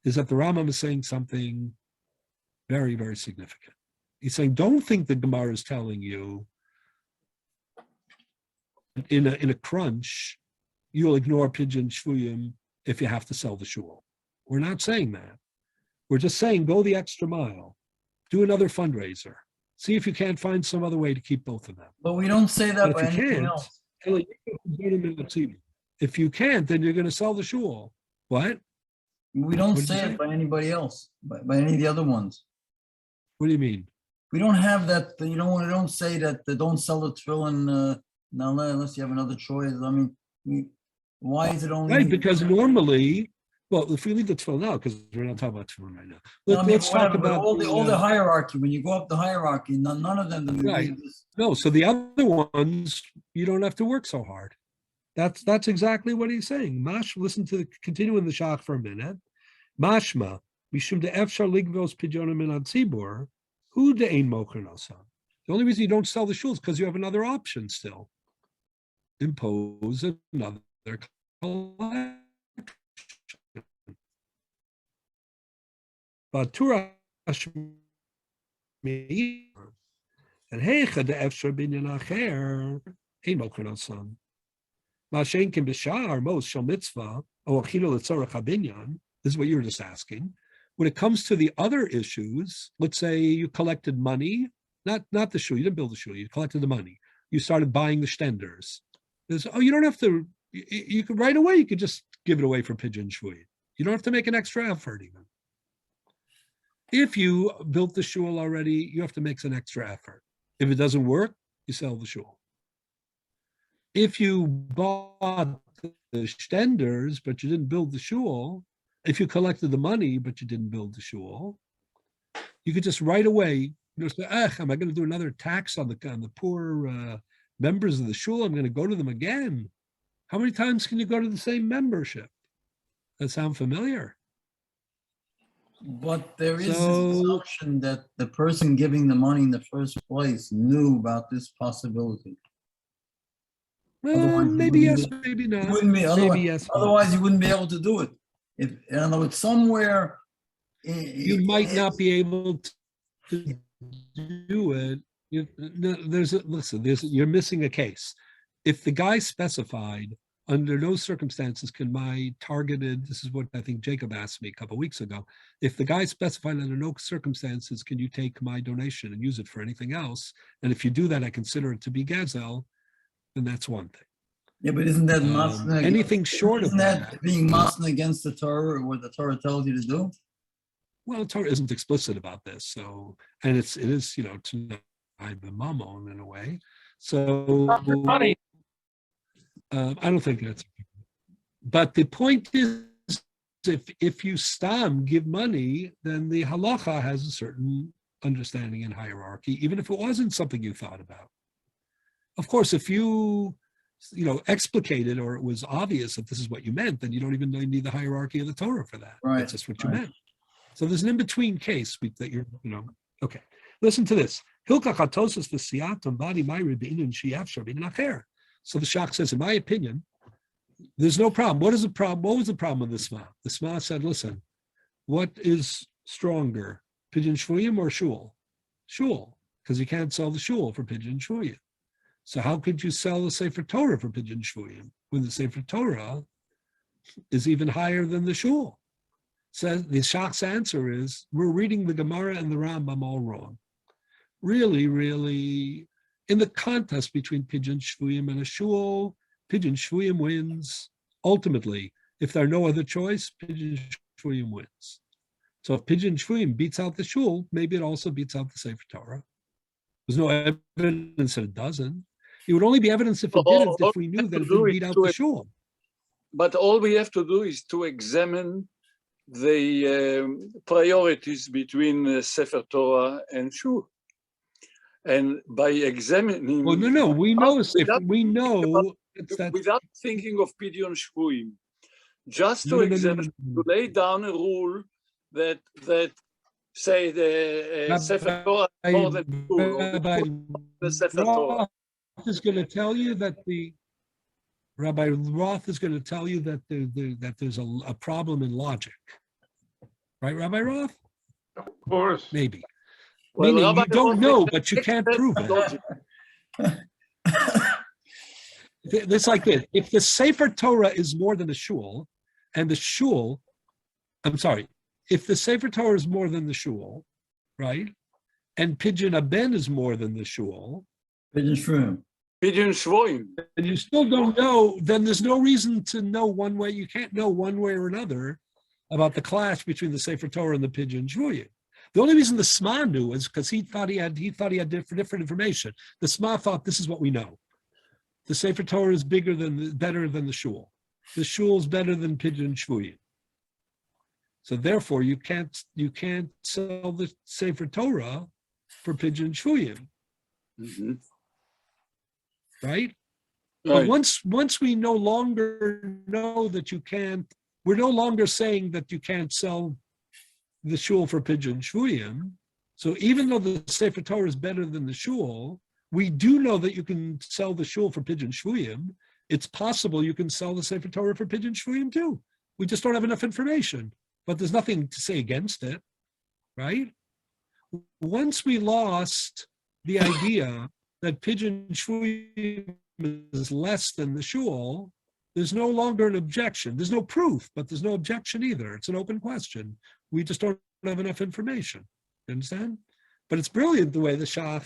Speaker 1: is that the Rambam is saying something very, very significant. He's saying, don't think the Gemara is telling you in a crunch, you'll ignore Pidyon Shuyim if you have to sell the shul. We're not saying that. We're just saying, go the extra mile. Do another fundraiser. See if you can't find some other way to keep both of them.
Speaker 5: But we don't say that
Speaker 1: But
Speaker 5: by
Speaker 1: if you
Speaker 5: anything
Speaker 1: can't,
Speaker 5: else.
Speaker 1: if you can't, then you're going to sell the shul. What?
Speaker 5: We don't
Speaker 1: What did you
Speaker 5: say
Speaker 1: say?
Speaker 5: it by anybody else, by any of the other ones.
Speaker 1: What do you mean?
Speaker 5: We don't have that, we don't say that they don't sell the tefillin unless you have another choice. I mean, why is it only?
Speaker 1: Right, because normally, well, if we leave the tefillin now, because we're not talking about tefillin right now.
Speaker 5: No, I mean,
Speaker 1: Let's talk
Speaker 5: whatever, but
Speaker 1: about
Speaker 5: all the hierarchy. When you go up the hierarchy, none of them.
Speaker 1: Right. No, so the other ones, you don't have to work so hard. That's exactly what he's saying. Listen to continue in the Shach for a minute. Mashma, mishum de efshar ligvos pidyonim min tzibur, hu de ein mocher nosan. The only reason you don't sell the shuls is because you have another option still. Impose another collection. But Torah and heicha de efshar binyan acher ein mocher nosan. Mashenkin b'shar mos shel mitzvah or achilo letzorach habinyan. This is what you were just asking. When it comes to the other issues, let's say you collected money, not the shul, you didn't build the shul, you collected the money. You started buying the stenders. You don't have to. You could right away. You could just give it away for Pidyon Shuyim. You don't have to make an extra effort even. If you built the shul already, you have to make an extra effort. If it doesn't work, you sell the shul. If you bought the stenders, but you didn't build the shul, if you collected the money, but you didn't build the shul, you could just right away, say, am I going to do another tax on the poor members of the shul? I'm going to go to them again. How many times can you go to the same membership? That sound familiar?
Speaker 5: But there is this assumption that the person giving the money in the first place knew about this possibility.
Speaker 1: Well, maybe yes, maybe not.
Speaker 5: Maybe
Speaker 1: yes.
Speaker 5: Otherwise, you wouldn't be able to do it. If, in other words, somewhere
Speaker 1: you might not be able to do it. You're missing a case. If the guy specified, under no circumstances can my targeted, this is what I think Jacob asked me a couple of weeks ago, if the guy specified under no circumstances can you take my donation and use it for anything else, and if you do that, I consider it to be gazel, then that's one thing.
Speaker 5: Yeah, but isn't that masna?
Speaker 1: Anything short of that
Speaker 5: being masna against the Torah or what the Torah tells you to do?
Speaker 1: Well, Torah isn't explicit about this, so and it is to the mammon in a way. So I don't think that's. But the point is, if you stam give money, then the halacha has a certain understanding and hierarchy, even if it wasn't something you thought about. Of course, if you explicated, or it was obvious that this is what you meant, then you don't even need the hierarchy of the Torah for that.
Speaker 5: Right,
Speaker 1: That's just what you
Speaker 5: right.
Speaker 1: meant. So there's an in-between case that you're, okay. Listen to this. Hilka chatosis v'siatum badi ma'iri be'inun she'afshar be'inun acher. So the Shach says, in my opinion, there's no problem. What is the problem? What was the problem with the Sma? The Sma said, listen, what is stronger, Pidyon Shvuyim or Shul? Shul, because you can't sell the Shul for Pidyon Shvuyim. So how could you sell the Sefer Torah for Pidyon Shvuyim when the Sefer Torah is even higher than the Shul? So the Shach's answer is, we're reading the Gemara and the Rambam all wrong. Really, really, in the contest between Pidyon Shvuyim and a Shul, Pidyon Shvuyim wins. Ultimately, if there are no other choice, Pidyon Shvuyim wins. So if Pidyon Shvuyim beats out the Shul, maybe it also beats out the Sefer Torah. There's no evidence that it doesn't. It would only be evidence if it didn't, if we knew that it didn't beat out the Shul.
Speaker 2: But all we have to do is to examine the priorities between Sefer Torah and Shul. And by examining...
Speaker 1: Well, no, we know that
Speaker 2: without thinking of Pidyon Shvuyim, just to examine, to lay down a rule that say the Sefer Torah more than the Sefer Torah.
Speaker 1: Is going to tell you that Rabbi Roth is going to tell you that that there's a problem in logic, right, Rabbi Roth?
Speaker 6: Of course.
Speaker 1: Maybe.
Speaker 2: Well,
Speaker 1: Meaning
Speaker 2: Rabbi
Speaker 1: you don't
Speaker 2: Roth
Speaker 1: know, but you can't prove it. It's like this. If the Sefer Torah is more than the Shul, and the Shul, if the Sefer Torah is more than the Shul, right, and Pidyon Aben is more than the Shul,
Speaker 5: Pidyon Shvuyim.
Speaker 2: Pidyon Shvuyim.
Speaker 1: And you still don't know, then there's no reason to know one way. You can't know one way or another about the clash between the Sefer Torah and the Pidyon Shvuyim. The only reason the Sma knew is because he thought he had different information. The Sma thought this is what we know. The Sefer Torah is better than the Shul. The Shul is better than Pidyon Shvuyim. So therefore, you can't sell the Sefer Torah for Pidyon Shvuyim.
Speaker 2: Mm-hmm.
Speaker 1: Right?
Speaker 2: Right.
Speaker 1: But once we no longer know that you can't, we're no longer saying that you can't sell the Shul for Pidyon Shvuyim. So even though the Sefer Torah is better than the Shul, we do know that you can sell the Shul for Pidyon Shvuyim. It's possible you can sell the Sefer Torah for Pidyon Shvuyim too. We just don't have enough information, but there's nothing to say against it, right? Once we lost the idea that Pidyon Shvuyim is less than the Shul, there's no longer an objection. There's no proof, but there's no objection either. It's an open question. We just don't have enough information. You understand? But it's brilliant the way the Shach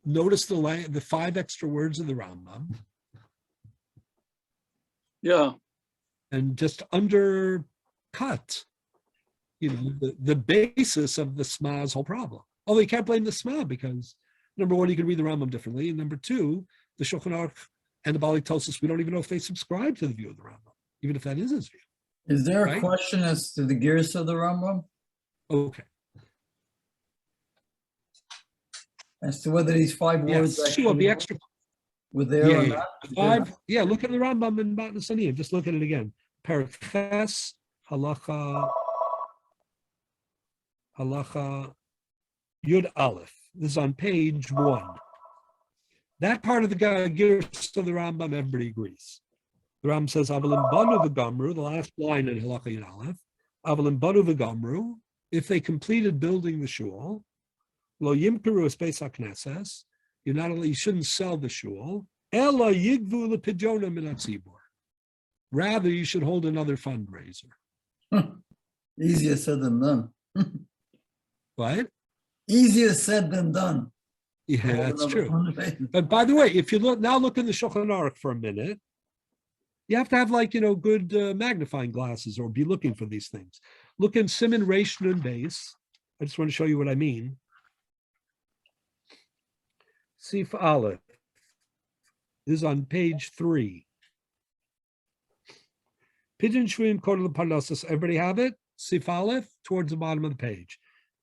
Speaker 1: noticed the 5 extra words of the Rambam.
Speaker 2: Yeah.
Speaker 1: And just undercut, the basis of the Sma's whole problem. Although you can't blame the Sma because, number one, you can read the Rambam differently. And number two, the Shulchan Aruch and the Bali Tosfos, we don't even know if they subscribe to the view of the Rambam, even if that is his view.
Speaker 5: Is there a question as to the gears of the Rambam?
Speaker 1: Okay.
Speaker 5: As to whether these 5 words
Speaker 1: Yes, sure, the extra.
Speaker 5: were there or not?
Speaker 1: 5, look at the Rambam in Matnas Aniyim. Just look at it again. Perek Ches, Halacha Yud Aleph. This is on page 1. That part of the gears of the Rambam, everybody agrees. The Rambam says, Avalim Banu v'Gamru, the last line in Halacha Yud Aleph, Avalim Banu v'Gamru, if they completed building the shul, Lo Yimkeru es Beis HaKnesses, you shouldn't sell the shul, Ela Yigvu lePidyonim min hatzibur. Rather, you should hold another fundraiser.
Speaker 5: Easier said than done.
Speaker 1: What?
Speaker 5: Easier said than done.
Speaker 1: Yeah, that's true. But by the way, if you look in the Shulchan Aruch for a minute, you have to have good magnifying glasses or be looking for these things. Look in Siman Reish Nun Beis. I just want to show you what I mean. Sif Aleph. This is on page 3. Pidyon Shvuyim Kodem Parnassus. Everybody have it? Sif Aleph towards the bottom of the page.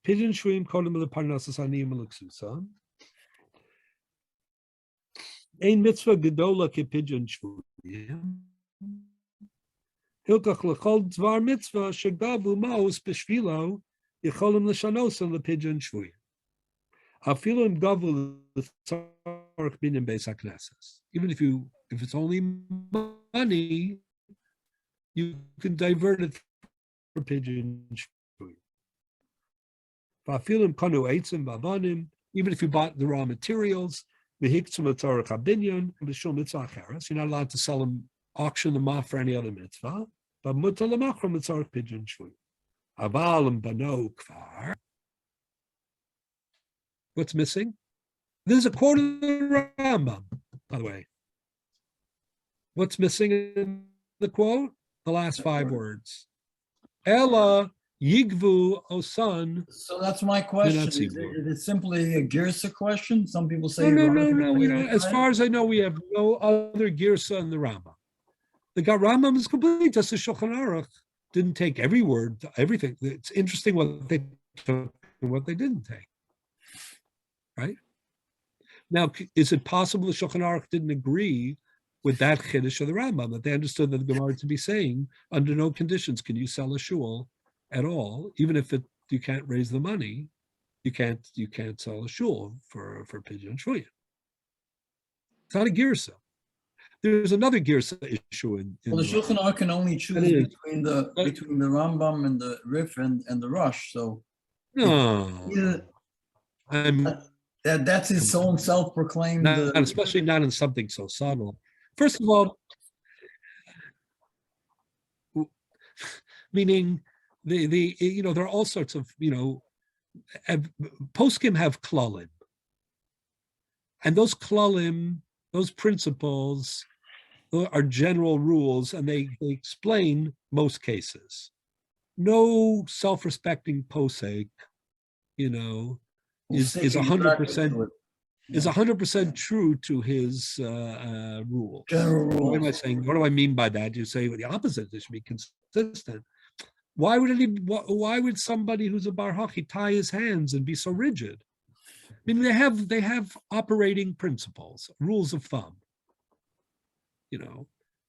Speaker 1: Pidyon Shvuyim Kodem Parnassus Aniyim L'Ksusa. Ein mitzvah gedola kepidyon shvuyim. Hilkach lechol dvar mitzvah shegavu maos b'shvilo yicholim l'shanos on the pidyon shvuyim. Afilu im gavu l'tzarech binim beis haknesses. Even if it's only money, you can divert it for pidyon shvuyim. Afilu im kanu eitzim bavanim. Even if you bought the raw materials, you're not allowed to sell them, auction them off for any other mitzvah. But what's missing? This is a quote of the Rambam, by the way. What's missing in the quote? The last 5 words. Ella Yigvu Osan.
Speaker 5: So that's my question. Is it simply a Girsa question? Some people say
Speaker 1: no. We don't. As far as I know, we have no other Girsa in the Rambam. The Rambam is complete. Just the Shulchan Aruch didn't take every word, everything. It's interesting what they took and what they didn't take. Right? Now, is it possible the Shulchan Aruch didn't agree with that Chiddush of the Rambam, that they understood that the Gemara to be saying, under no conditions can you sell a shul at all, even if you can't raise the money, you can't sell a shul for pidyon shvuyim. It's not a girsa. There's another girsa issue in
Speaker 5: well, the Shulchan Aruch can only choose between the Rambam and the Rif and the Rush. So
Speaker 1: no,
Speaker 5: that's his own self-proclaimed.
Speaker 1: Especially not in something so subtle. First of all, meaning. There are all sorts of, poskim have klalim. And those klalim, those principles are general rules, and they explain most cases. No self-respecting posek, is 100% is 100% true to his rule.
Speaker 5: General rule.
Speaker 1: What am I saying? What do I mean by that? You say the opposite. It should be consistent. Why would somebody who's a bar hachi tie his hands and be so rigid? I mean, they have operating principles, rules of thumb,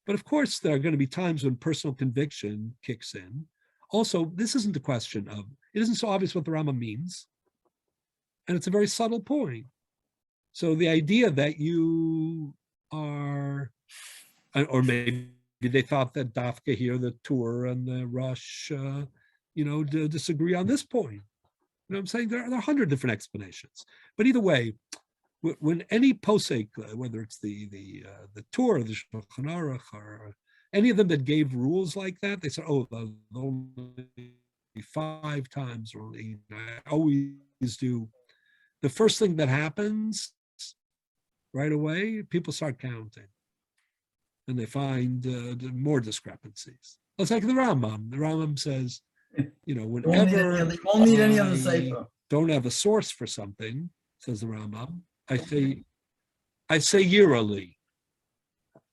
Speaker 1: But of course, there are going to be times when personal conviction kicks in. Also, this isn't a question of, it isn't so obvious what the Rambam means, and it's a very subtle point. So the idea that you are, or maybe they thought that Dafka here, the Tur and the Rush, disagree on this point. What I'm saying? There are 100 different explanations. But either way, when any posek, whether it's the Tur or the Shulchan Aruch or any of them that gave rules like that, they said, only 5 times, or only, I always do. The first thing that happens right away, people start counting. And they find more discrepancies. Let's take the Rambam. The Rambam says, whenever
Speaker 5: you won't need any other sefer.
Speaker 1: Don't have a source for something, says the Rambam, I say yearly.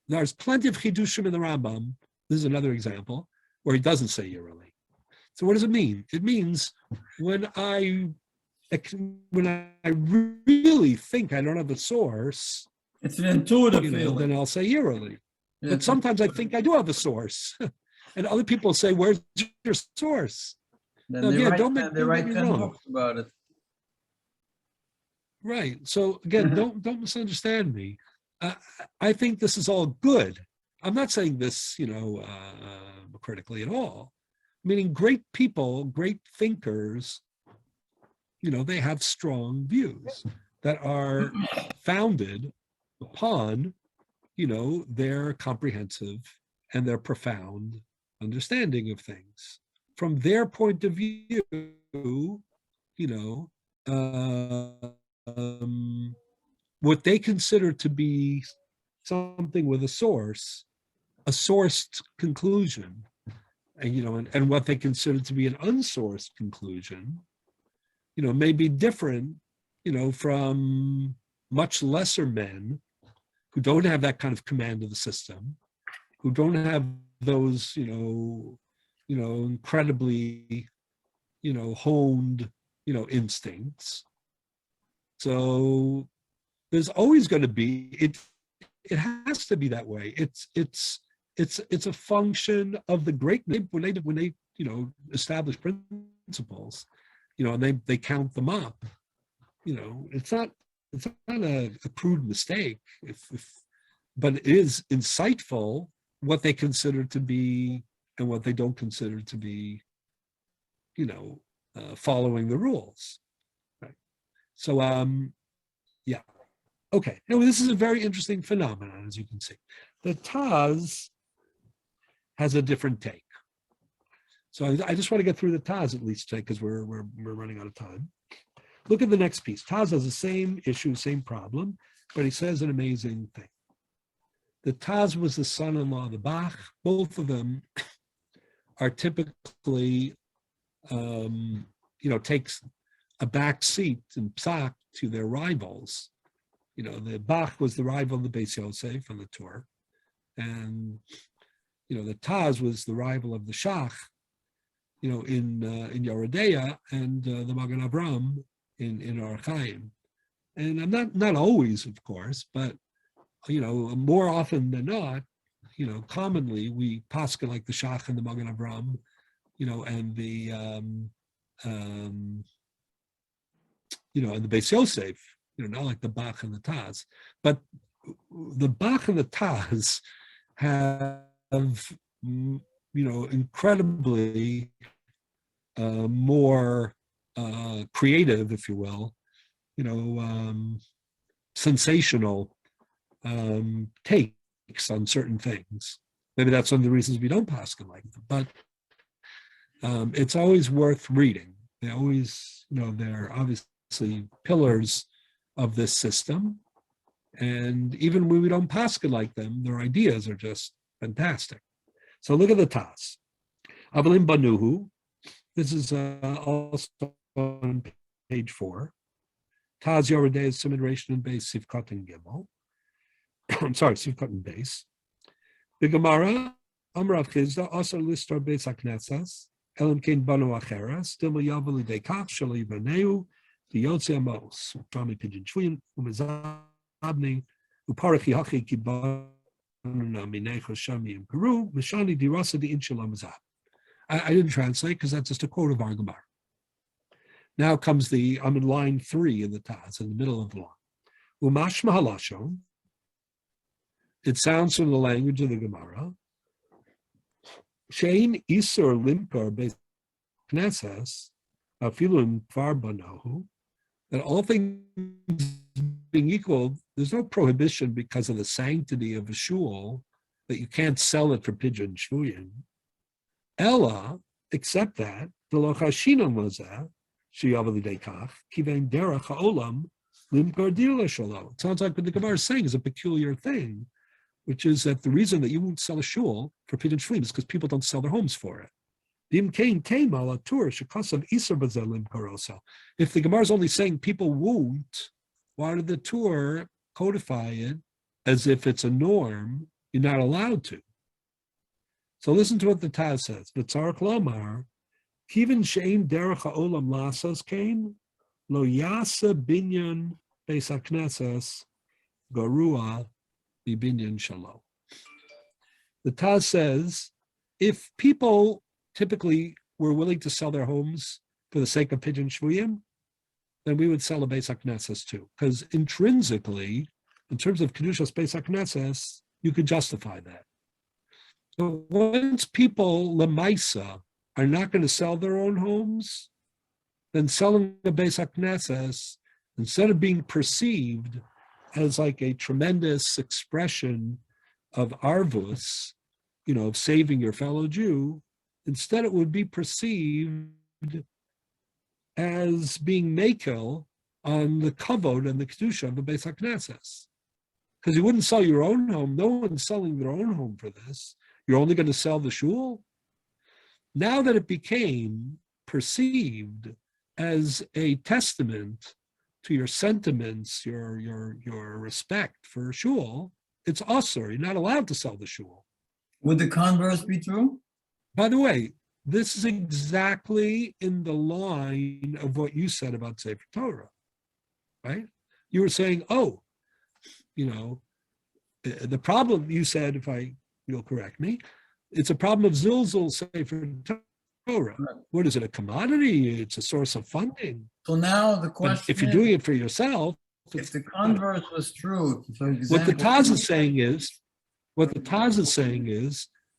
Speaker 1: There's plenty of chidushim in the Rambam. This is another example where he doesn't say yearly. So what does it mean? It means when I really think I don't have a source,
Speaker 5: it's an intuitive feeling.
Speaker 1: Then I'll say yearly.
Speaker 5: Yeah,
Speaker 1: but sometimes I think I do have a source. And other people say, where's your source?
Speaker 5: Then
Speaker 1: Now,
Speaker 5: they
Speaker 1: again,
Speaker 5: write 10 books about it.
Speaker 1: Right. So again, don't misunderstand me. I think this is all good. I'm not saying this, critically at all. Meaning great people, great thinkers, they have strong views that are founded upon, their comprehensive and their profound understanding of things. From their point of view, what they consider to be something with a sourced conclusion, and what they consider to be an unsourced conclusion, may be different, from much lesser men who don't have that kind of command of the system, who don't have those, incredibly, honed, instincts. So there's always going to be, it has to be that way. It's a function of the great when they establish principles, and they count them up. It's not a crude mistake, but it is insightful what they consider to be and what they don't consider to be, following the rules. Right. So, yeah. Okay. Now, this is a very interesting phenomenon, as you can see. The Taz has a different take. So I just want to get through the Taz at least today because we're running out of time. Look at the next piece. Taz has the same issue, same problem, but he says an amazing thing. The Taz was the son-in-law of the Bach. Both of them are typically, takes a back seat in Psak to their rivals. The Bach was the rival of the Beis Yosef on the tour, and the Taz was the rival of the Shach, in Yoredeya, and the Magen Avram in Or Chaim. And I'm not always, of course, but more often than not, commonly we paskin like the Shach and the Magen Avram, and the and the Beis Yosef, not like the Bach and the Taz. But the Bach and the Taz have, incredibly more creative, if you will, sensational takes on certain things. Maybe that's one of the reasons we don't paskin like them, but it's always worth reading. They always, they're obviously pillars of this system. And even when we don't paskin like them, their ideas are just fantastic. So look at the Taz. Avalim Banuhu. This is also on page 4. Taz Yoredei Simulation and Base Sivkot and Gimel. I'm sorry, Sivkot and Base. The Gemara, Amrav Chizda, also listar Beis HaKnesses, Elam Kein Banu Acheres, Dilma Yavali Dekach, Shali Baneu, the Yotze Amos, Trami Pidgin Shwin, Umezabni, Uparachi Hachi Kibana Minecho Shami in Peru, Mishani Dirasa di Inshalamazab. I didn't translate because that's just a quote of our Gemara. Now comes I'm in line 3 in the Taz, in the middle of the line. Umashma Halashon. It sounds from the language of the Gemara. Shein Isur Limpar Beis Knesses, Afilun Far Banahu, that all things being equal, there's no prohibition because of the sanctity of a shul that you can't sell it for pigeon shvuyim. Ella, except that the lochashinon lazeh sheyavali dekach kivein derech haolam limkar dila shalo. It sounds like what the Gemara is saying is a peculiar thing, which is that the reason that you won't sell a shul for pigeon shvuyim is because people don't sell their homes for it. If the Gemara is only saying people won't, why did the Torah codify it as if it's a norm? You're not allowed to. So listen to what the Taz says. V'tzarech lomar, kivin she'ein derech ha'olam lasas kain, lo yasa binyan beis hakneses garua bibinyan shalom. The Taz says, if people typically were willing to sell their homes for the sake of pigeon shvuyim, then we would sell a Beis HaKnesses too. Because intrinsically, in terms of Kedushas Beis HaKnesses, you could justify that. So once people, Lemaisa, are not going to sell their own homes, then selling a Beis HaKnesses, instead of being perceived as like a tremendous expression of arvus, of saving your fellow Jew, instead it would be perceived as being makel on the kavod and the kedusha of the Beis HaKnesses. Because you wouldn't sell your own home. No one's selling their own home for this. You're only going to sell the shul. Now that it became perceived as a testament to your sentiments, your respect for shul, it's usur. You're not allowed to sell the shul.
Speaker 5: Would the converse be true?
Speaker 1: By the way, this is exactly in the line of what you said about Sefer Torah, right? You were saying, The problem, you said, if you'll correct me, it's a problem of zilzul, say, for Torah.
Speaker 5: Right.
Speaker 1: What is it, a commodity? It's a source of funding.
Speaker 5: So now the
Speaker 1: But
Speaker 5: question
Speaker 1: if you're
Speaker 5: is,
Speaker 1: doing it for yourself,
Speaker 5: if the converse was true, for
Speaker 1: what the
Speaker 5: example,
Speaker 1: Taz is saying is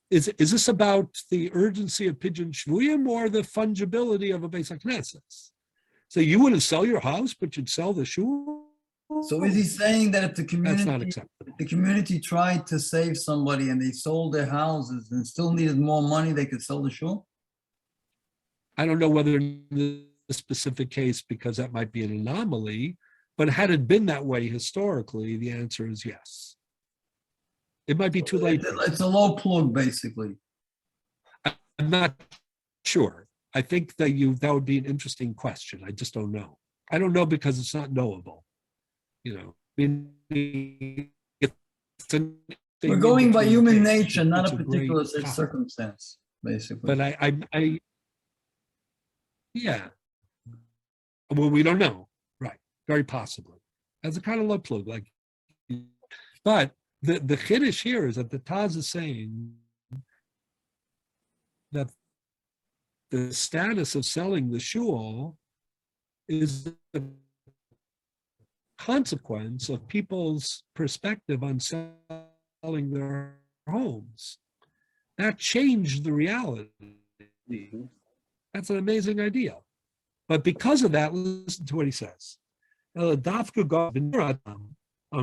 Speaker 1: this about the urgency of Pidyon Shvuyim or the fungibility of a Beis HaKnesses? So you wouldn't sell your house, but you'd sell the shul?
Speaker 5: so is he saying that if the
Speaker 1: That's not
Speaker 5: community,
Speaker 1: acceptable.
Speaker 5: the community tried to save somebody and they sold their houses and still needed more money, they could sell the shul?
Speaker 1: I don't know whether in this specific case, because that might be an anomaly, but had it been that way historically, the answer is yes. It might be too late.
Speaker 5: It's a low plug, basically.
Speaker 1: I'm not sure. I think that that would be an interesting question. I just don't know. I don't know because it's not knowable. I mean,
Speaker 5: We're going by human nature, not
Speaker 1: it's
Speaker 5: a
Speaker 1: a
Speaker 5: particular
Speaker 1: great topic.
Speaker 5: circumstance, basically.
Speaker 1: But yeah. Well, we don't know. Right. Very possibly. As a kind of low plug, but the chiddush here is that the Taz is saying that the status of selling the shul is the consequence of people's perspective on selling their homes. That changed the reality. That's an amazing idea. But because of that, listen to what he says. I'm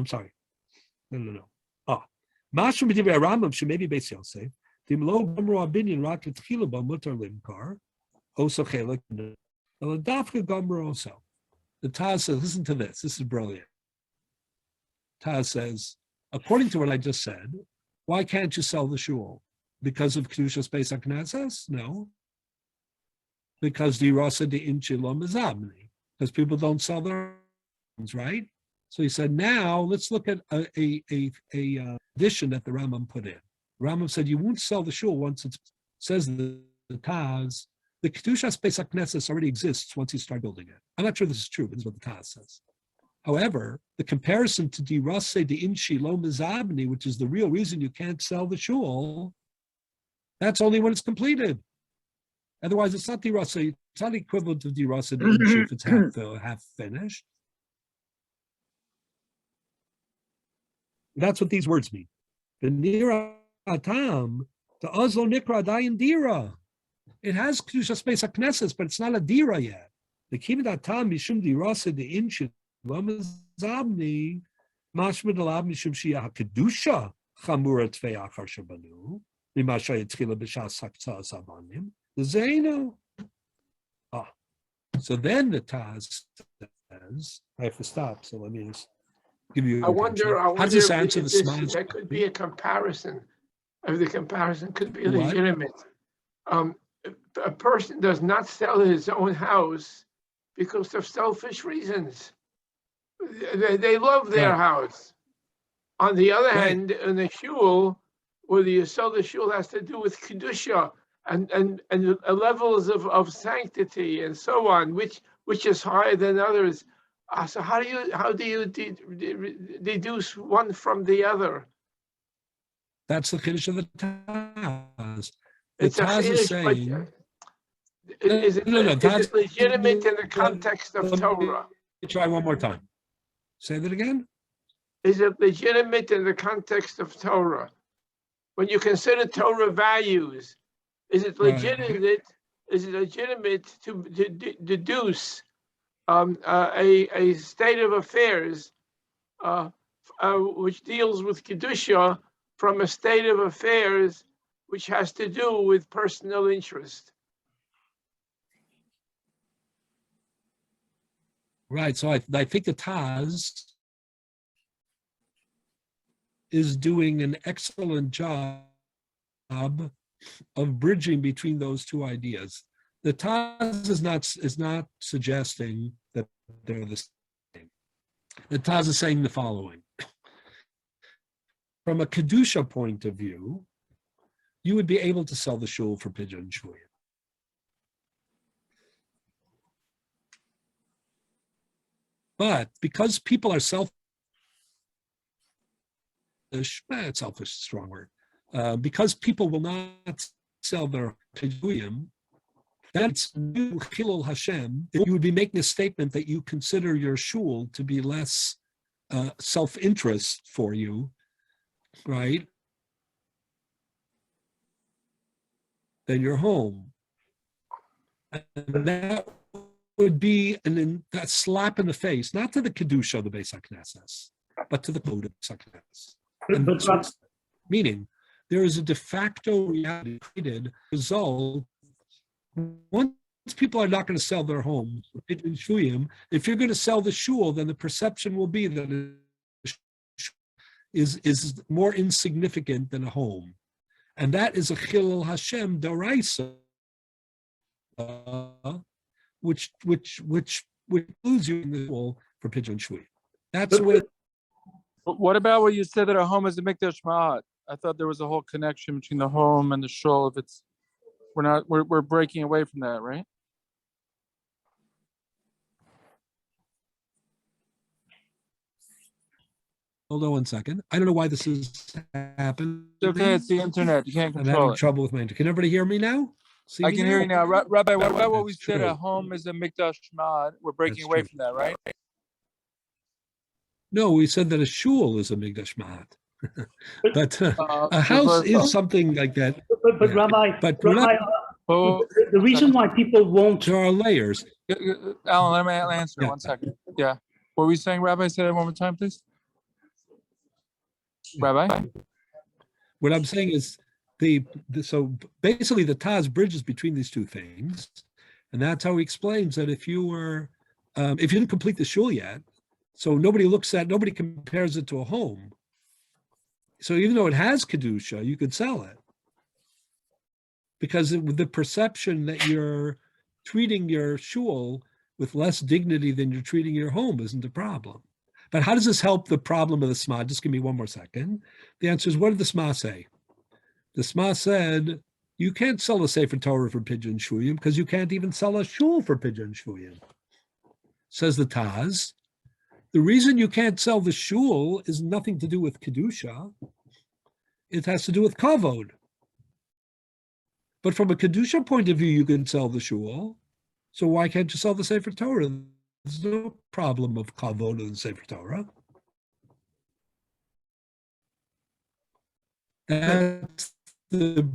Speaker 1: sorry. No. Mashu b'divrei Rambam shemevi Beis Yosef, dim lo gomru abinyan rak l'tchila ba mutar limkar, oso chelek, el dafka gomru also. The Taz says, listen to this. This is brilliant. Taz says, according to what I just said, why can't you sell the shul? Because of Kedushas Beis HaKnesses? No. Because the Rasa de Inchi lo mezabni. Because people don't sell their homes, right? So he said, now let's look at a addition that the Rambam put in. Rambam said, you won't sell the shul once it says the Taz. The Kedushas Beis HaKnesses already exists once you start building it. I'm not sure this is true, but this is what the Taz says. However, the comparison to di Rase de Inchi lo mezabni, which is the real reason you can't sell the shul, that's only when it's completed. Otherwise, it's not di Rase, it's not equivalent to di Rase de Inchi if it's half finished. That's what these words mean. The nira atam, the ozlo nikra dayan dira. It has Kedushas Beis HaKnesses, but it's not a dira yet. The kibbud atam mishum dirasa de inchit lamazabni mashmid alav mishum shia kedusha chamura tvei achar shabanu mimasha yitzchila b'shas haktzah savanim the zeno. So then the Taz says, I have to stop. So let me just give you.
Speaker 6: I wonder
Speaker 1: How does this answer the
Speaker 6: if
Speaker 1: smart?
Speaker 6: there could be a comparison. If the comparison could be
Speaker 1: What?
Speaker 6: legitimate. A person does not sell his own house because of selfish reasons. They love their
Speaker 1: Right.
Speaker 6: house. On the other
Speaker 1: Right.
Speaker 6: hand, in the shul, whether you sell the shul has to do with kedusha and levels of sanctity and so on, which is higher than others. So how do you deduce one from the other?
Speaker 1: That's the chiddush of the Taz. The
Speaker 6: It's a
Speaker 1: Taz is
Speaker 6: chiddush, but
Speaker 1: saying.
Speaker 6: is it
Speaker 1: Taz-
Speaker 6: legitimate in the context of
Speaker 1: Let me
Speaker 6: Torah?
Speaker 1: Try one more time. Say that again.
Speaker 6: Is it legitimate in the context of Torah? When you consider Torah values, is it
Speaker 1: Right.
Speaker 6: legitimate? Is it legitimate to deduce a state of affairs which deals with kedusha from a state of affairs which has to do with personal interest?
Speaker 1: Right. So I think the Taz is doing an excellent job of bridging between those two ideas. The Taz is not suggesting that they're the same. The Taz is saying the following. From a Kedusha point of view, you would be able to sell the shul for Pidyon Shvuyim. But because people are it's selfish, strong word, because people will not sell their piduyim, that's new chilul Hashem. You would be making a statement that you consider your shul to be less self-interest for you, right, than your home. And that would be a slap in the face, not to the Kedusha of the Beis HaKnesses, but to the code of the Beis HaKnesses. Meaning, there is a de facto reality created result. Once people are not going to sell their home, if you're going to sell the shul, then the perception will be that it is more insignificant than a home. And that is a chilul Hashem d'oraisa, which includes you in the shul for Pidyon Shvuyim. That's what.
Speaker 7: What about what you said that a home is a mikdash ma'at? I thought there was a whole connection between the home and the shul. If it's, we're breaking away from that, right?
Speaker 1: Hold on one second. I don't know why this is happening.
Speaker 7: It's okay, it's the internet. You can't
Speaker 1: I'm
Speaker 7: control
Speaker 1: having
Speaker 7: it.
Speaker 1: trouble with my internet. Can everybody hear me now? See
Speaker 7: I
Speaker 1: me
Speaker 7: can
Speaker 1: now?
Speaker 7: hear you now. Rabbi, what about what we
Speaker 1: That's
Speaker 7: said? A
Speaker 1: true.
Speaker 7: home is a mikdash ma'at. We're breaking
Speaker 1: That's
Speaker 7: away
Speaker 1: true.
Speaker 7: from that, right?
Speaker 1: No, we said that a shul is a migdash ma'at. But a house
Speaker 7: reverse
Speaker 1: is
Speaker 7: thought.
Speaker 1: something like that.
Speaker 4: But
Speaker 1: Yeah.
Speaker 4: Rabbi,
Speaker 1: But we're
Speaker 4: Rabbi,
Speaker 1: not,
Speaker 7: Oh,
Speaker 4: the reason why people won't,
Speaker 1: there are layers.
Speaker 7: Alan, let me answer
Speaker 1: Yeah.
Speaker 7: 1 second. Yeah. What were you saying, Rabbi? Say that one more time, please. Rabbi?
Speaker 1: What I'm saying is so basically the Taz bridges between these two things. And that's how he explains that if you didn't complete the shul yet, so nobody compares it to a home. So even though it has Kedusha, you could sell it. Because the perception that you're treating your shul with less dignity than you're treating your home isn't a problem. But how does this help the problem of the Sma? Just give me one more second. The answer is, what did the Sma say? The Sma said, you can't sell a Sefer Torah for Pidyon Shvuyim because you can't even sell a shul for Pidyon Shvuyim. Says the Taz, the reason you can't sell the shul is nothing to do with Kedusha. It has to do with Kavod. But from a Kedusha point of view, you can sell the shul. So why can't you sell the Sefer Torah? There's no problem of Kavod in the Sefer Torah. That's the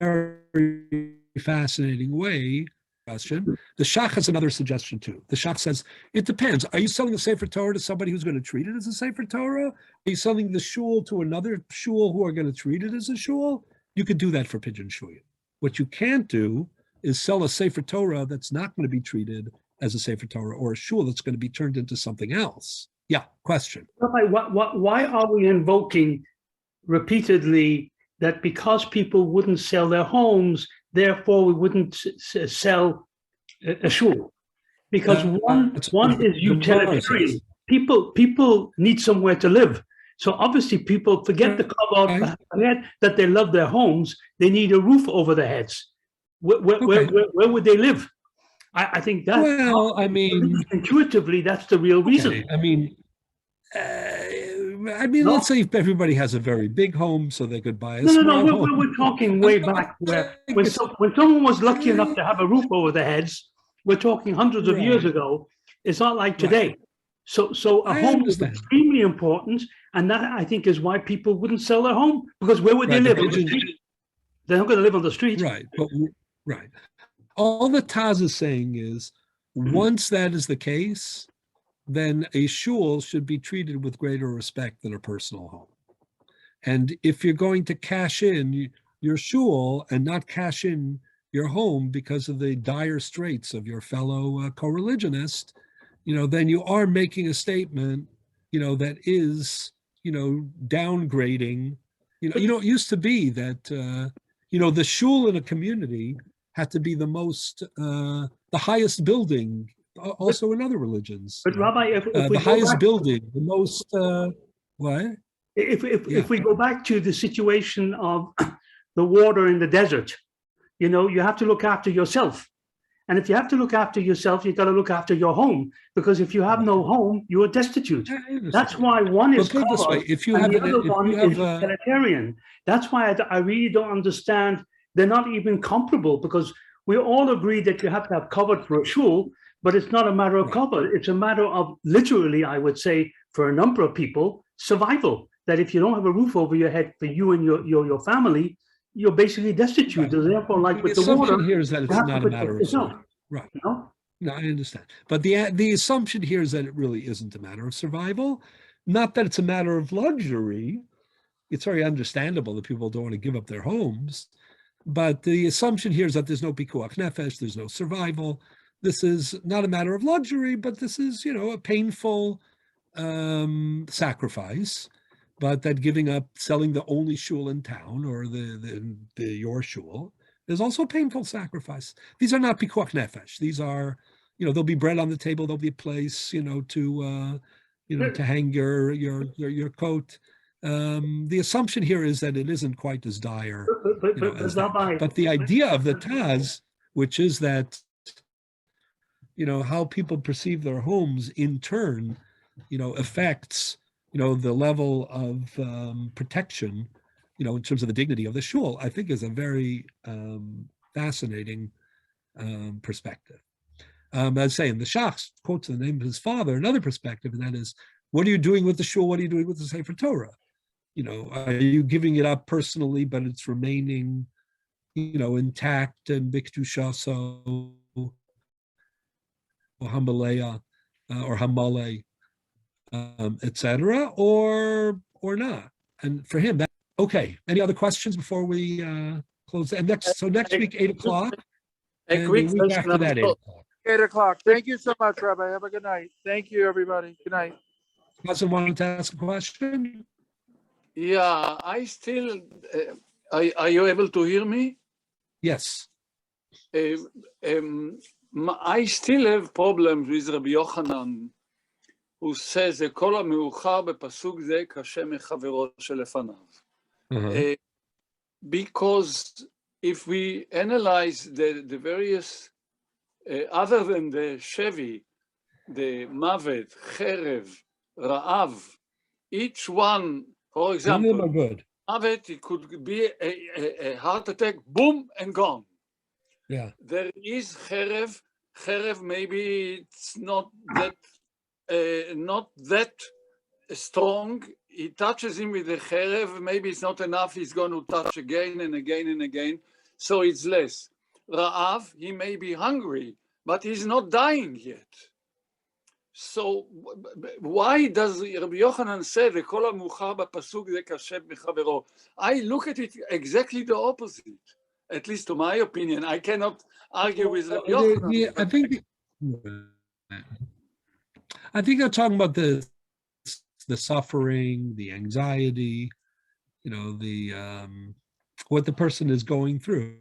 Speaker 1: very fascinating way. Question. The Shach has another suggestion too. The Shach says, it depends. Are you selling the Sefer Torah to somebody who's going to treat it as a Sefer Torah? Are you selling the shul to another shul who are going to treat it as a shul? You could do that for Pidyon Shvuyim. What you can't do is sell a Sefer Torah that's not going to be treated as a Sefer Torah, or a shul that's going to be turned into something else. Yeah, question.
Speaker 4: Rabbi, why are we invoking repeatedly that because people wouldn't sell their homes, therefore we wouldn't sell a shul? Because one is utilitarian. People need somewhere to live. So obviously people forget the kavod, forget that they love their homes. They need a roof over their heads. Where would they live? I think that.
Speaker 1: Well, I mean,
Speaker 4: intuitively, that's the real reason.
Speaker 1: Okay. I mean, let's say if everybody has a very big home, so they could buy a small home.
Speaker 4: We're talking way back where when someone was lucky enough to have a roof over their heads, we're talking hundreds of years ago. It's not like today.
Speaker 1: Right.
Speaker 4: So a home is extremely important, and that I think is why people wouldn't sell their home, because where would they live? On the street? They're not going to live on the street.
Speaker 1: Right. Right. All the Taz is saying is, once that is the case, then a shul should be treated with greater respect than a personal home. And if you're going to cash in your shul and not cash in your home because of the dire straits of your fellow co-religionist, then you are making a statement, that is, downgrading. It used to be that, the shul in a community had to be the most, the highest building, also in other religions.
Speaker 4: But Rabbi, if we
Speaker 1: the highest building, the most, what?
Speaker 4: If we go back to the situation of the water in the desert, you have to look after yourself. And if you have to look after yourself, you've got to look after your home, because if you have no home, you are destitute.
Speaker 1: I understand.
Speaker 4: That's why one is
Speaker 1: But put it this way,
Speaker 4: covered
Speaker 1: if you
Speaker 4: and
Speaker 1: have
Speaker 4: the
Speaker 1: an,
Speaker 4: other
Speaker 1: if
Speaker 4: one
Speaker 1: you
Speaker 4: is
Speaker 1: have a,
Speaker 4: utilitarian. That's why I really don't understand. They're not even comparable, because we all agree that you have to have covered for a shul, but it's not a matter of
Speaker 1: Right.
Speaker 4: cover. It's a matter of literally, I would say, for a number of people, survival. That if you don't have a roof over your head for you and your family, you're basically destitute.
Speaker 1: Right.
Speaker 4: Therefore, like
Speaker 1: the
Speaker 4: with the
Speaker 1: assumption
Speaker 4: water,
Speaker 1: here is that
Speaker 4: you
Speaker 1: it's
Speaker 4: have to
Speaker 1: not a
Speaker 4: protect
Speaker 1: matter of
Speaker 4: yourself.
Speaker 1: survival. Right.
Speaker 4: You know?
Speaker 1: No, I understand. But the assumption here is that it really isn't a matter of survival, not that it's a matter of luxury. It's very understandable that people don't want to give up their homes, but the assumption here is that there's no pikuach nefesh, there's no survival. This is not a matter of luxury, but this is, a painful sacrifice. But that giving up, selling the only shul in town or the your shul is also a painful sacrifice. These are not pikuach nefesh. These are, there'll be bread on the table. There'll be a place, to hang your coat. The assumption here is that it isn't quite as dire as that.
Speaker 4: Rabbi,
Speaker 1: But the idea of the Taz, which is that, how people perceive their homes in turn, affects, the level of protection, in terms of the dignity of the shul, I think is a very fascinating perspective. As I say, the Shach quotes the name of his father, another perspective, and that is, what are you doing with the shul? What are you doing with the Sefer Torah? Are you giving it up personally, but it's remaining, intact and biktushaso, or hamaleya, or hamale, etc., or not? And for him, that okay. Any other questions before we close? And next week, 8:00.
Speaker 2: A
Speaker 1: And
Speaker 2: quick
Speaker 1: the week
Speaker 2: question.
Speaker 1: after that, 8:00.
Speaker 7: 8:00. Thank you so much, Rabbi. Have a good night. Thank you, everybody. Good night.
Speaker 1: Doesn't want to ask a question?
Speaker 2: Yeah, I still, are you able to hear me?
Speaker 1: Yes.
Speaker 2: I still have problems with Rabbi Yochanan, who says, כל המאוחר בפסוק זה קשה מחברו שלפניו.
Speaker 1: Uh-huh.
Speaker 2: Because if we analyze the various, other than the Shevi, the Mavet, Cherev, Ra'av, each one, for
Speaker 1: None of them
Speaker 2: example,
Speaker 1: are good.
Speaker 2: Mavet, it could be a heart attack, boom, and gone.
Speaker 1: Yeah.
Speaker 2: There is Cherev. Cherev, maybe it's not that strong. He touches him with the Cherev. Maybe it's not enough. He's going to touch again and again and again. So it's less. Ra'av, he may be hungry, but he's not dying yet. So why does Rabbi Yochanan say וכל המאוחר בפסוק זה קשה מחברו? I look at it exactly the opposite, at least to my opinion. I cannot argue with Rabbi Yochanan.
Speaker 1: I think they're talking about the suffering, the anxiety, the what the person is going through.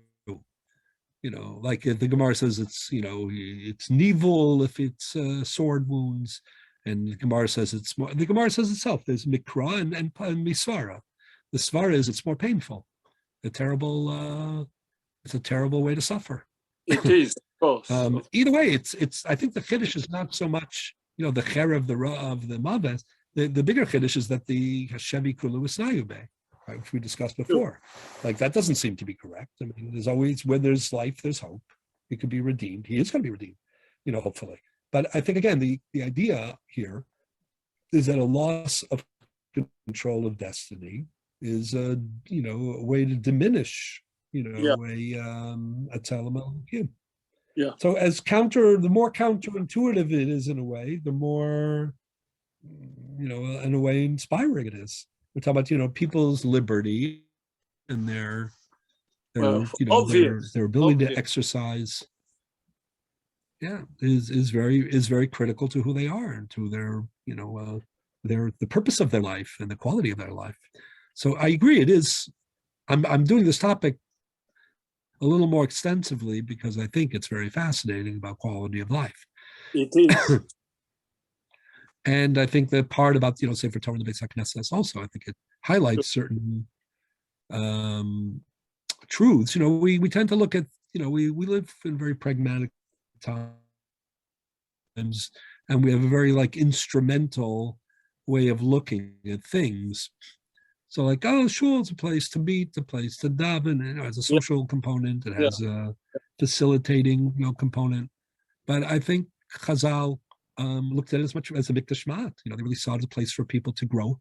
Speaker 1: Like the Gemara says, it's it's nivul if it's sword wounds, and the Gemara says it's more. The Gemara says itself, there's mikra and misvara. The svara is it's more painful. It's a terrible way to suffer.
Speaker 2: It is, of course.
Speaker 1: Either way, it's. I think the chiddush is not so much the cher of the maves. The bigger chiddush is that the hashevi kulu is nayube, right, which we discussed before. Like that doesn't seem to be correct. I mean, there's always, when there's life, there's hope. He could be redeemed. He is going to be redeemed, hopefully. But I think again, the idea here is that a loss of control of destiny is a way to diminish a tzelem elokim.
Speaker 2: Yeah.
Speaker 1: So the more counterintuitive it is in a way, the more in a way inspiring it is. We're talking about people's liberty and their ability to exercise. Yeah, is very critical to who they are and to their the purpose of their life and the quality of their life. So I agree. It is. I'm doing this topic a little more extensively because I think it's very fascinating about quality of life.
Speaker 2: It is.
Speaker 1: And I think the part about Sefer Torah and the Beis HaKnesses also, I think it highlights certain truths. We tend to look at we live in very pragmatic times, and we have a very like instrumental way of looking at things. So like, oh, shul is a place to meet, a place to daven, and it has a social component, it has a facilitating, component. But I think Chazal looked at it as much as a mikdash ma'at. They really saw it as a place for people to grow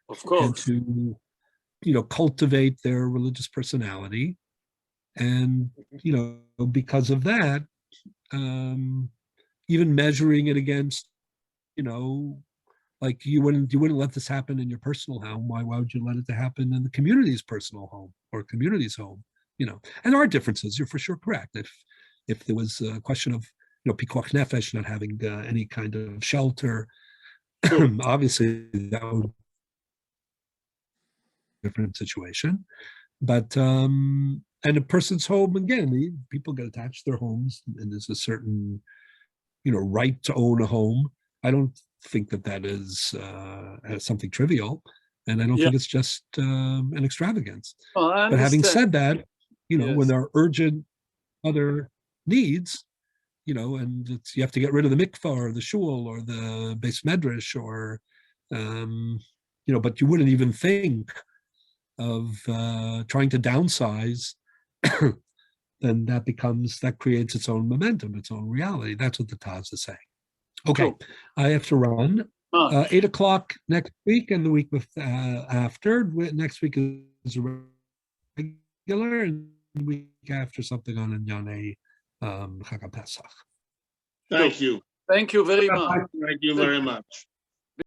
Speaker 2: Of
Speaker 1: and
Speaker 2: course.
Speaker 1: to, cultivate their religious personality. And, because of that, even measuring it against, like you wouldn't let this happen in your personal home. Why would you let it to happen in the community's personal home or community's home? And there are differences. You're for sure correct. If there was a question of pikuach nefesh, not having any kind of shelter, obviously that would be a different situation. But and a person's home, again, people get attached to their homes, and there's a certain right to own a home. I don't think that is something trivial, and I don't think it's just an extravagance.
Speaker 2: I
Speaker 1: But having
Speaker 2: understand.
Speaker 1: said that, when
Speaker 2: Yes.
Speaker 1: there are urgent other needs, and you have to get rid of the mikvah or the shul or the beis medrash or, but you wouldn't even think of trying to downsize, then that creates its own momentum, its own reality. That's what the Taz is saying. Okay,
Speaker 2: Cool.
Speaker 1: I have to run.
Speaker 2: Ah,
Speaker 1: 8 o'clock next week and the week after. Next week is regular, and the week after something on Inyane Chag Pesach.
Speaker 8: Thank you.
Speaker 2: thank you very much.
Speaker 8: Thank you very much.